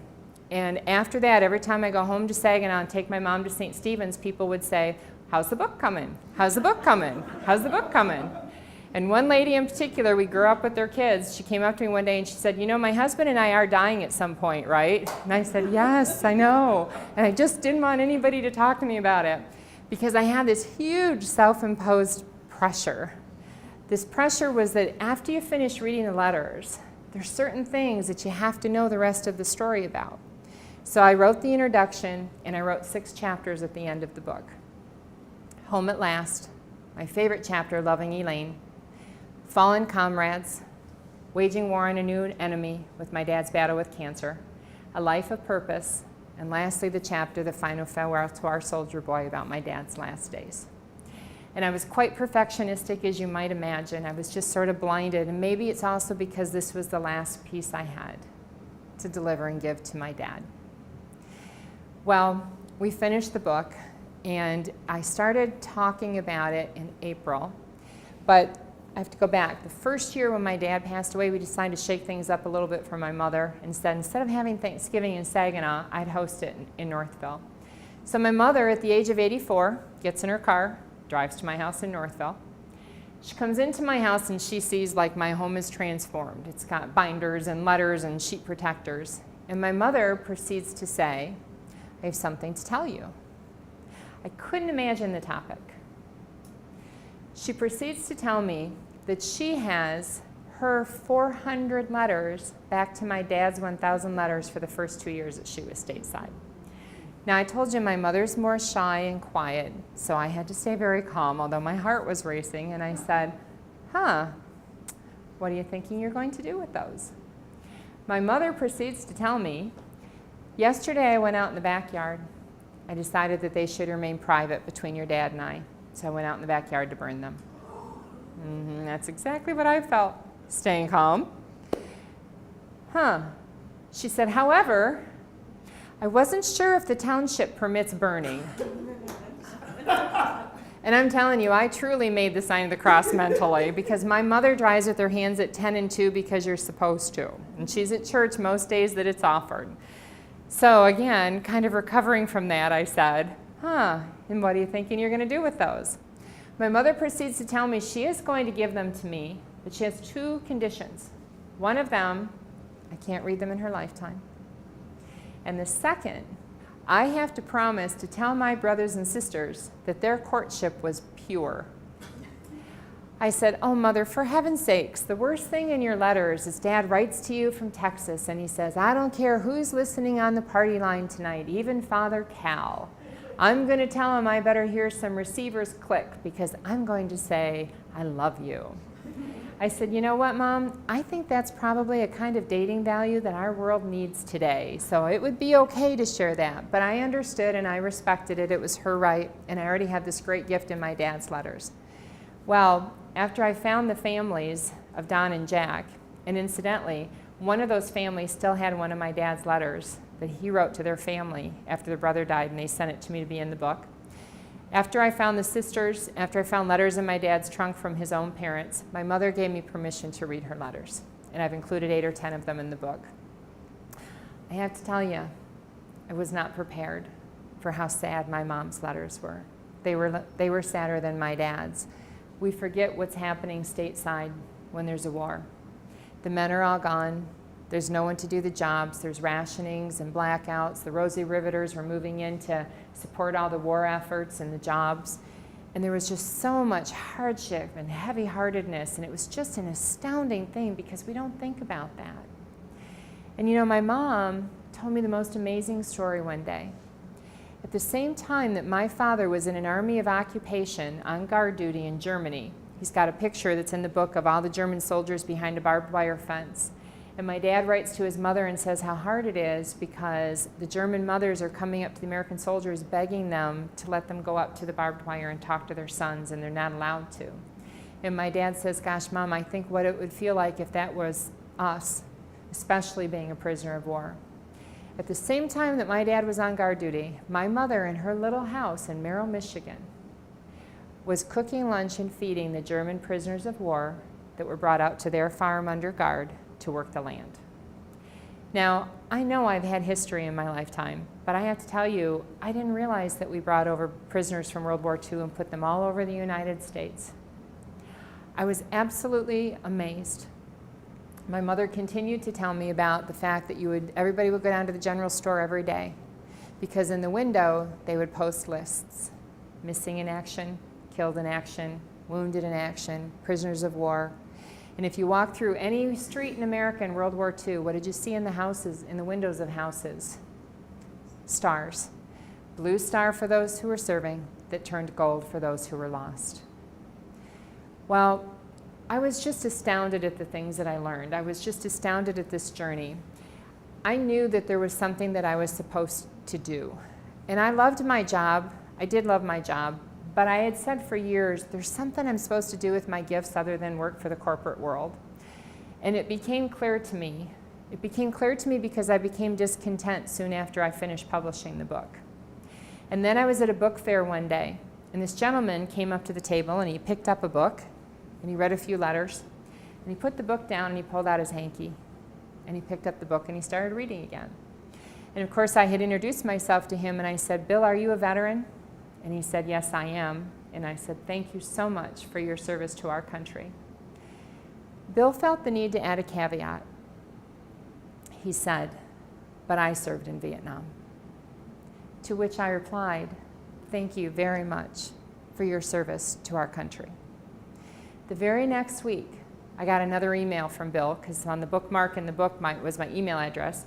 And after that, every time I go home to Saginaw and take my mom to St. Stephen's, people would say, "How's the book coming? How's the book coming? How's the book coming?" And one lady in particular, we grew up with their kids, she came up to me one day and she said, "You know, my husband and I are dying at some point, right?" And I said, "Yes, I know." And I just didn't want anybody to talk to me about it, because I had this huge self-imposed pressure. This pressure was that after you finish reading the letters, there's certain things that you have to know the rest of the story about. So I wrote the introduction, and I wrote 6 chapters at the end of the book. Home at Last, my favorite chapter, Loving Elaine, Fallen Comrades, Waging War on a New Enemy with my dad's battle with cancer, A Life of Purpose, and lastly the chapter, The Final Farewell to Our Soldier Boy, about my dad's last days. And I was quite perfectionistic, as you might imagine. I was just sort of blinded, and maybe it's also because this was the last piece I had to deliver and give to my dad. Well, we finished the book, and I started talking about it in April, but I have to go back. The first year when my dad passed away, we decided to shake things up a little bit for my mother. Instead of having Thanksgiving in Saginaw, I'd host it in Northville. So my mother, at the age of 84, gets in her car, drives to my house in Northville. She comes into my house and she sees like my home is transformed. It's got binders and letters and sheet protectors. And my mother proceeds to say, "I have something to tell you. I couldn't imagine the topic. She proceeds to tell me that she has her 400 letters back to my dad's 1,000 letters for the first 2 years that she was stateside. Now, I told you my mother's more shy and quiet, so I had to stay very calm, although my heart was racing, and I said, what are you thinking you're going to do with those? My mother proceeds to tell me, yesterday I went out in the backyard. I decided that they should remain private between your dad and I, so I went out in the backyard to burn them. That's exactly what I felt, staying calm. She said, however, I wasn't sure if the township permits burning. And I'm telling you, I truly made the sign of the cross mentally, because my mother drives with her hands at 10 and 2 because you're supposed to. And she's at church most days that it's offered. So again, kind of recovering from that, I said, and what are you thinking you're going to do with those? My mother proceeds to tell me she is going to give them to me, but she has 2 conditions. One of them, I can't read them in her lifetime. And the second, I have to promise to tell my brothers and sisters that their courtship was pure. I said, oh, Mother, for heaven's sakes, the worst thing in your letters is Dad writes to you from Texas and he says, I don't care who's listening on the party line tonight, even Father Cal. I'm going to tell him I better hear some receivers click because I'm going to say, I love you. I said, you know what, Mom? I think that's probably a kind of dating value that our world needs today. So it would be okay to share that. But I understood and I respected it. It was her right. And I already had this great gift in my dad's letters. Well, after I found the families of Don and Jack, and incidentally, one of those families still had one of my dad's letters that he wrote to their family after their brother died, and they sent it to me to be in the book. After I found the sisters, after I found letters in my dad's trunk from his own parents, my mother gave me permission to read her letters, and I've included 8 or 10 of them in the book. I have to tell you, I was not prepared for how sad my mom's letters were. They were sadder than my dad's. We forget what's happening stateside when there's a war. The men are all gone. There's no one to do the jobs. There's rationings and blackouts. The Rosy Riveters were moving in to support all the war efforts and the jobs. And there was just so much hardship and heavy-heartedness, and it was just an astounding thing because we don't think about that. And you know, my mom told me the most amazing story one day. At the same time that my father was in an army of occupation on guard duty in Germany, he's got a picture that's in the book of all the German soldiers behind a barbed wire fence. And my dad writes to his mother and says how hard it is because the German mothers are coming up to the American soldiers begging them to let them go up to the barbed wire and talk to their sons, and they're not allowed to. And my dad says, gosh, Mom, I think what it would feel like if that was us, especially being a prisoner of war. At the same time that my dad was on guard duty, my mother in her little house in Merrill, Michigan, was cooking lunch and feeding the German prisoners of war that were brought out to their farm under guard to work the land. Now, I know I've had history in my lifetime, but I have to tell you, I didn't realize that we brought over prisoners from World War II and put them all over the United States. I was absolutely amazed. My mother continued to tell me about the fact that everybody would go down to the general store every day because in the window they would post lists. Missing in action, killed in action, wounded in action, prisoners of war. And if you walk through any street in America in World War II, what did you see in the houses, in the windows of houses? Stars. Blue star for those who were serving that turned gold for those who were lost. Well, I was just astounded at the things that I learned. I was just astounded at this journey. I knew that there was something that I was supposed to do. And I loved my job. I did love my job. But I had said for years, there's something I'm supposed to do with my gifts other than work for the corporate world. And it became clear to me. It became clear to me because I became discontent soon after I finished publishing the book. And then I was at a book fair one day, and this gentleman came up to the table and he picked up a book and he read a few letters and he put the book down and he pulled out his hanky and he picked up the book and he started reading again. And of course I had introduced myself to him and I said, Bill, are you a veteran? And he said, yes, I am. And I said, thank you so much for your service to our country. Bill felt the need to add a caveat. He said, but I served in Vietnam. To which I replied, thank you very much for your service to our country. The very next week, I got another email from Bill, because on the bookmark in the book was my email address.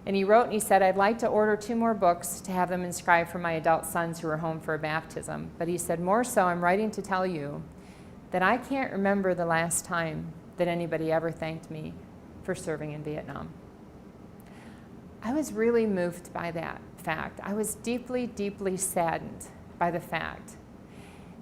And he wrote and he said, I'd like to order 2 more books to have them inscribed for my adult sons who are home for a baptism. But he said, more so, I'm writing to tell you that I can't remember the last time that anybody ever thanked me for serving in Vietnam. I was really moved by that fact. I was deeply, deeply saddened by the fact.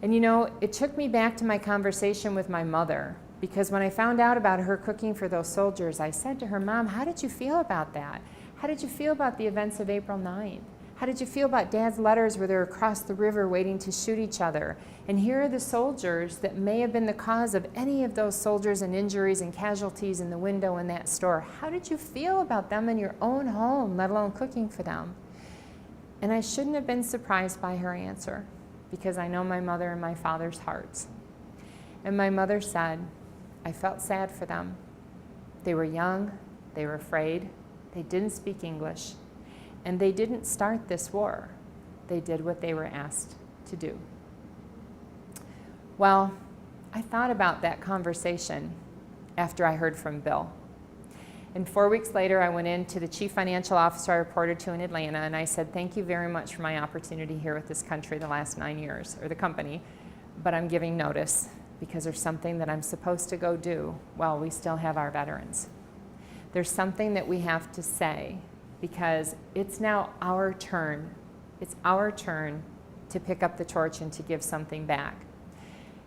And you know, it took me back to my conversation with my mother, because when I found out about her cooking for those soldiers, I said to her, Mom, how did you feel about that? How did you feel about the events of April 9th? How did you feel about Dad's letters where they're across the river waiting to shoot each other? And here are the soldiers that may have been the cause of any of those soldiers and injuries and casualties in the window in that store. How did you feel about them in your own home, let alone cooking for them? And I shouldn't have been surprised by her answer, because I know my mother and my father's hearts. And my mother said, I felt sad for them. They were young, they were afraid, they didn't speak English, and they didn't start this war. They did what they were asked to do. Well, I thought about that conversation after I heard from Bill. And 4 weeks later, I went in to the chief financial officer I reported to in Atlanta, and I said, thank you very much for my opportunity here with this country the last 9 years, or the company, but I'm giving notice because there's something that I'm supposed to go do while we still have our veterans. There's something that we have to say, because it's now our turn. It's our turn to pick up the torch and to give something back.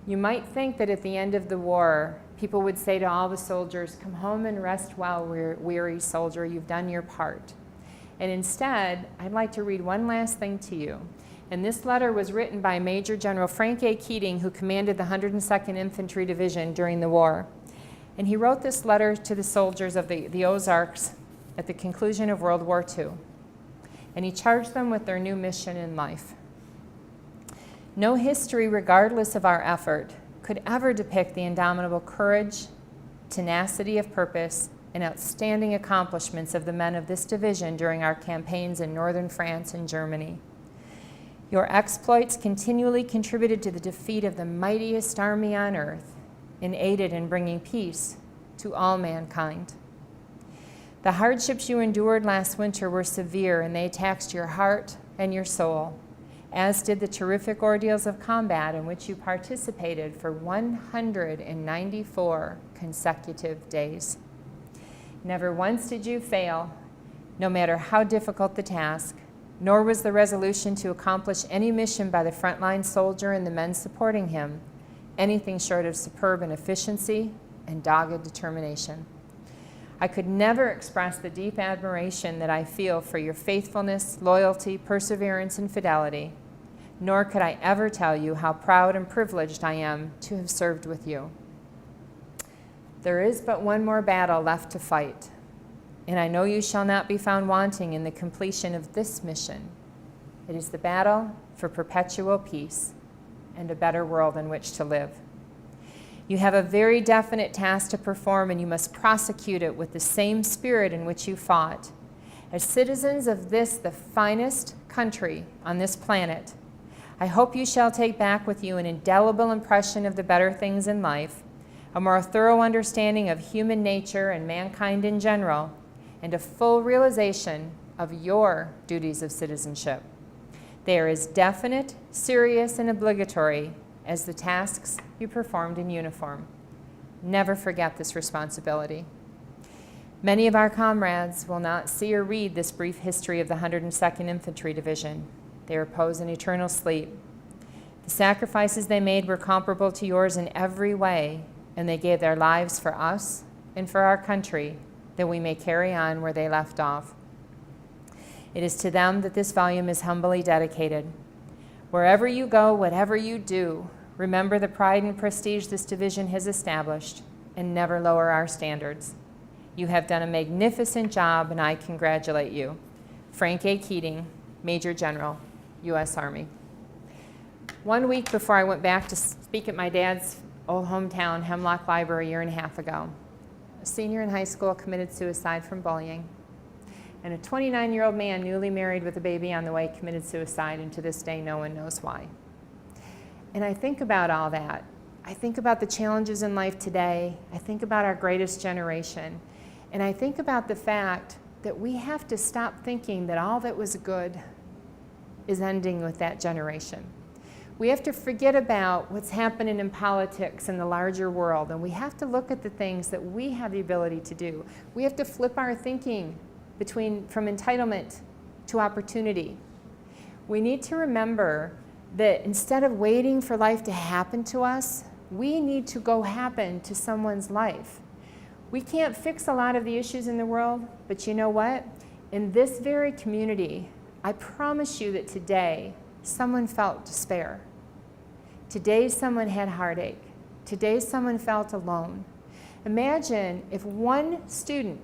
You might think that at the end of the war, people would say to all the soldiers, come home and rest well, weary soldier, you've done your part. And instead, I'd like to read one last thing to you. And this letter was written by Major General Frank A. Keating, who commanded the 102nd Infantry Division during the war. And he wrote this letter to the soldiers of the Ozarks at the conclusion of World War II. And he charged them with their new mission in life. No history, regardless of our effort, could ever depict the indomitable courage, tenacity of purpose, and outstanding accomplishments of the men of this division during our campaigns in northern France and Germany. Your exploits continually contributed to the defeat of the mightiest army on earth and aided in bringing peace to all mankind. The hardships you endured last winter were severe, and they taxed your heart and your soul, as did the terrific ordeals of combat in which you participated for 194 consecutive days. Never once did you fail, no matter how difficult the task, nor was the resolution to accomplish any mission by the frontline soldier and the men supporting him anything short of superb in efficiency and dogged determination. I could never express the deep admiration that I feel for your faithfulness, loyalty, perseverance, and fidelity, nor could I ever tell you how proud and privileged I am to have served with you. There is but one more battle left to fight, and I know you shall not be found wanting in the completion of this mission. It is the battle for perpetual peace and a better world in which to live. You have a very definite task to perform, and you must prosecute it with the same spirit in which you fought. As citizens of this, the finest country on this planet, I hope you shall take back with you an indelible impression of the better things in life, a more thorough understanding of human nature and mankind in general, and a full realization of your duties of citizenship. They are as definite, serious, and obligatory as the tasks you performed in uniform. Never forget this responsibility. Many of our comrades will not see or read this brief history of the 102nd Infantry Division. They repose in eternal sleep. The sacrifices they made were comparable to yours in every way, and they gave their lives for us and for our country, that we may carry on where they left off. It is to them that this volume is humbly dedicated. Wherever you go, whatever you do, remember the pride and prestige this division has established, and never lower our standards. You have done a magnificent job, and I congratulate you. Frank A. Keating, Major General, U.S. Army. 1 week before I went back to speak at my dad's old hometown, Hemlock Library, a year and a half ago, a senior in high school committed suicide from bullying. and a 29-year-old man newly married with a baby on the way committed suicide, and to this day no one knows why. And I think about all that. I think about the challenges in life today. I think about our greatest generation. And I think about the fact that we have to stop thinking that all that was good is ending with that generation. We have to forget about what's happening in politics and the larger world, and we have to look at the things that we have the ability to do. We have to flip our thinking from entitlement to opportunity. We need to remember that instead of waiting for life to happen to us, we need to go happen to someone's life. We can't fix a lot of the issues in the world, but you know what? In this very community, I promise you that today, someone felt despair. Today, someone had heartache. Today, someone felt alone. Imagine if one student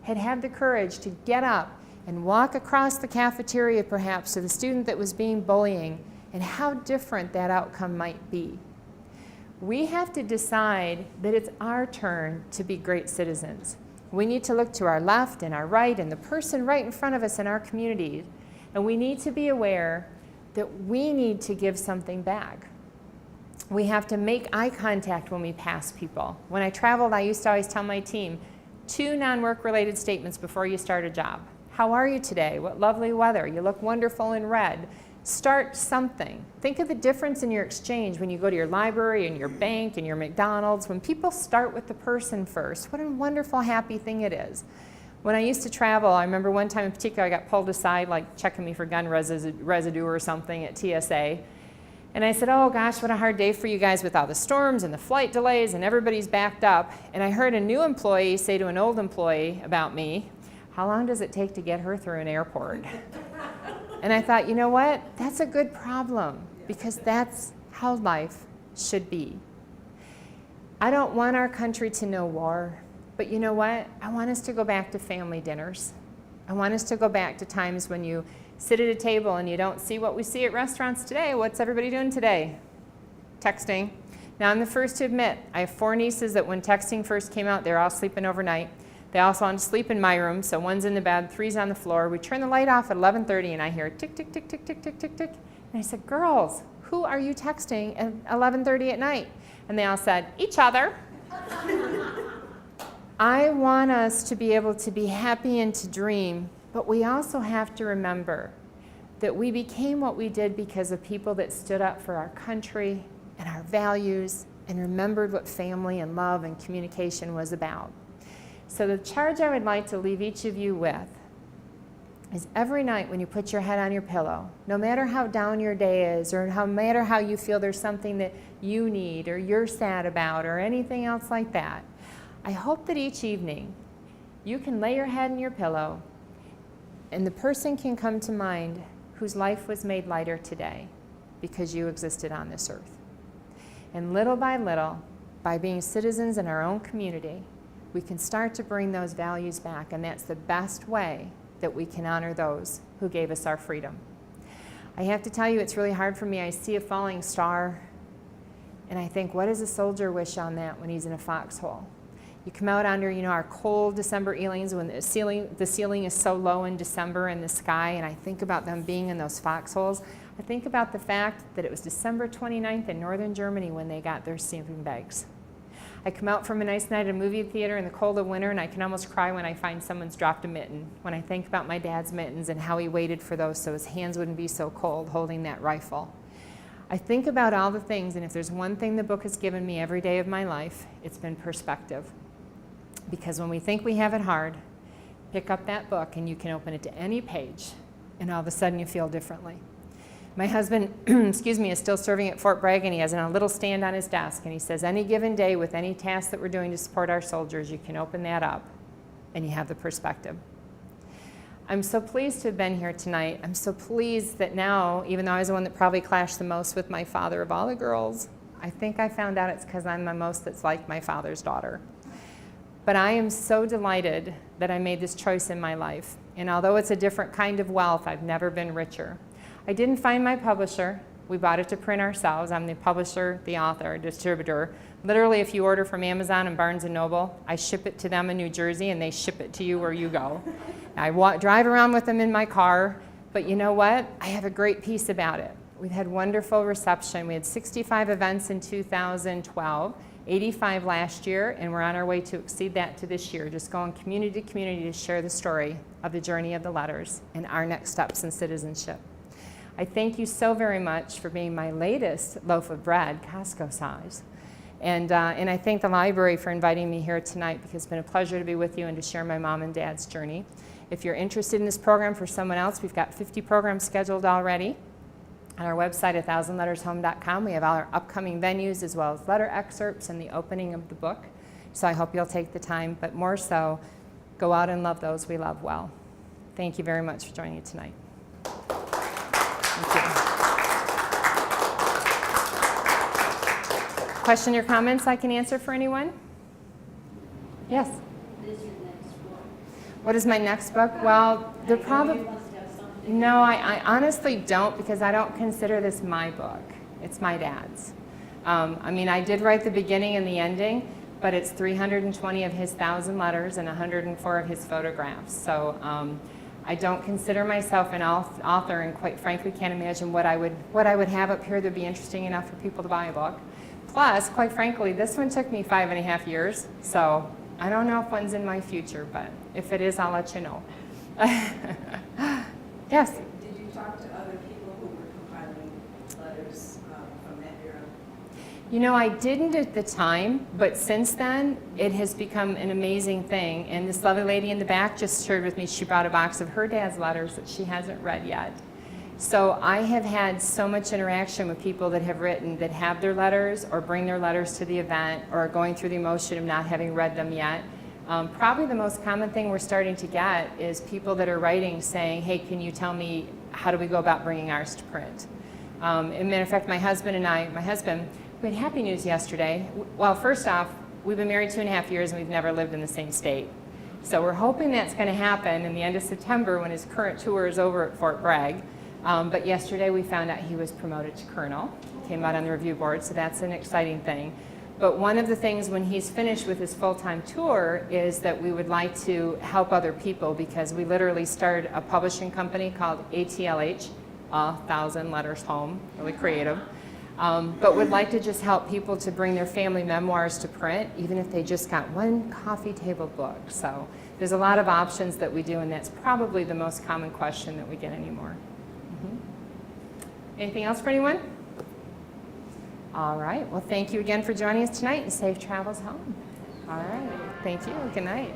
had had the courage to get up and walk across the cafeteria perhaps to the student that was being bullying, and how different that outcome might be. We have to decide that it's our turn to be great citizens. We need to look to our left and our right and the person right in front of us in our community, and we need to be aware that we need to give something back. We have to make eye contact when we pass people. When I traveled, I used to always tell my team, 2 non-work related statements before you start a job. How are you today? What lovely weather. You look wonderful in red. Start something. Think of the difference in your exchange when you go to your library and your bank and your McDonald's. When people start with the person first, what a wonderful, happy thing it is. When I used to travel, I remember one time in particular I got pulled aside, like checking me for gun residue or something at TSA. And I said, oh gosh, what a hard day for you guys with all the storms and the flight delays and everybody's backed up. And I heard a new employee say to an old employee about me, how long does it take to get her through an airport? And I thought, you know what? That's a good problem, because that's how life should be. I don't want our country to know war, but you know what? I want us to go back to family dinners. I want us to go back to times when you sit at a table and you don't see what we see at restaurants today. What's everybody doing today? Texting. Now, I'm the first to admit, I have 4 nieces that when texting first came out, they were all sleeping overnight. They also want to sleep in my room, so one's in the bed, 3's on the floor. We turn the light off at 11:30 and I hear tick, tick, tick, tick, tick, tick, tick, tick. And I said, girls, who are you texting at 11:30 at night? And they all said, each other. I want us to be able to be happy and to dream, but we also have to remember that we became what we did because of people that stood up for our country and our values and remembered what family and love and communication was about. So the charge I would like to leave each of you with is every night when you put your head on your pillow, no matter how down your day is or no matter how you feel there's something that you need or you're sad about or anything else like that, I hope that each evening you can lay your head in your pillow and the person can come to mind whose life was made lighter today because you existed on this earth. And little by little, by being citizens in our own community, we can start to bring those values back, and that's the best way that we can honor those who gave us our freedom. I have to tell you, it's really hard for me. I see a falling star, and I think, what does a soldier wish on that when he's in a foxhole? You come out under, our cold December evenings when the ceiling is so low in December in the sky, and I think about them being in those foxholes. I think about the fact that it was December 29th in northern Germany when they got their sleeping bags. I come out from a nice night at a movie theater in the cold of winter, and I can almost cry when I find someone's dropped a mitten, when I think about my dad's mittens and how he waited for those so his hands wouldn't be so cold holding that rifle. I think about all the things, and if there's one thing the book has given me every day of my life, it's been perspective. Because when we think we have it hard, pick up that book and you can open it to any page, and all of a sudden you feel differently. My husband, is still serving at Fort Bragg, and he has a little stand on his desk, and he says, any given day with any task that we're doing to support our soldiers, you can open that up, and you have the perspective. I'm so pleased to have been here tonight. I'm so pleased that now, even though I was the one that probably clashed the most with my father of all the girls, I think I found out it's because I'm the most that's like my father's daughter. But I am so delighted that I made this choice in my life. And although it's a different kind of wealth, I've never been richer. I didn't find my publisher. We bought it to print ourselves. I'm the publisher, the author, distributor. Literally, if you order from Amazon and Barnes & Noble, I ship it to them in New Jersey, and they ship it to you where you go. I drive around with them in my car, but you know what? I have a great piece about it. We've had wonderful reception. We had 65 events in 2012, 85 last year, and we're on our way to exceed that to this year, just going community to community to share the story of the journey of the letters and our next steps in citizenship. I thank you so very much for being my latest loaf of bread, Costco size. And I thank the library for inviting me here tonight, because it's been a pleasure to be with you and to share my mom and dad's journey. If you're interested in this program for someone else, we've got 50 programs scheduled already. On our website, 1000lettershome.com, we have all our upcoming venues as well as letter excerpts and the opening of the book. So I hope you'll take the time, but more so, go out and love those we love well. Thank you very much for joining me tonight. Thank you. Question or comments I can answer for anyone? Yes? What is your next book? What is my next book? Well, they're probably... No, I honestly don't, because I don't consider this my book. It's my dad's. I mean, I did write the beginning and the ending, but it's 320 of his 1,000 letters and 104 of his photographs. So I don't consider myself an author, and quite frankly can't imagine what I would have up here that would be interesting enough for people to buy a book. Plus, quite frankly, this one took me 5.5 years, so I don't know if one's in my future, but if it is, I'll let you know. Yes? Did you talk to other people who were compiling letters from that era? You know, I didn't at the time, but since then, it has become an amazing thing. And this lovely lady in the back just shared with me she brought a box of her dad's letters that she hasn't read yet. So I have had so much interaction with people that have written, that have their letters or bring their letters to the event or are going through the emotion of not having read them yet. Probably the most common thing we're starting to get is people that are writing saying, hey, can you tell me how do we go about bringing ours to print? As a matter of fact, my husband, we had happy news yesterday. Well, first off, we've been married 2.5 years and we've never lived in the same state. So we're hoping that's going to happen in the end of September when his current tour is over at Fort Bragg. But yesterday we found out he was promoted to colonel. Came out on the review board, so that's an exciting thing. But one of the things when he's finished with his full-time tour is that we would like to help other people, because we literally started a publishing company called ATLH, 1,000 Letters Home, really creative. But would like to just help people to bring their family memoirs to print, even if they just got one coffee table book. So there's a lot of options that we do, and that's probably the most common question that we get anymore. Anything else for anyone? All right. Well, thank you again for joining us tonight, and safe travels home. All right. Thank you. Good night.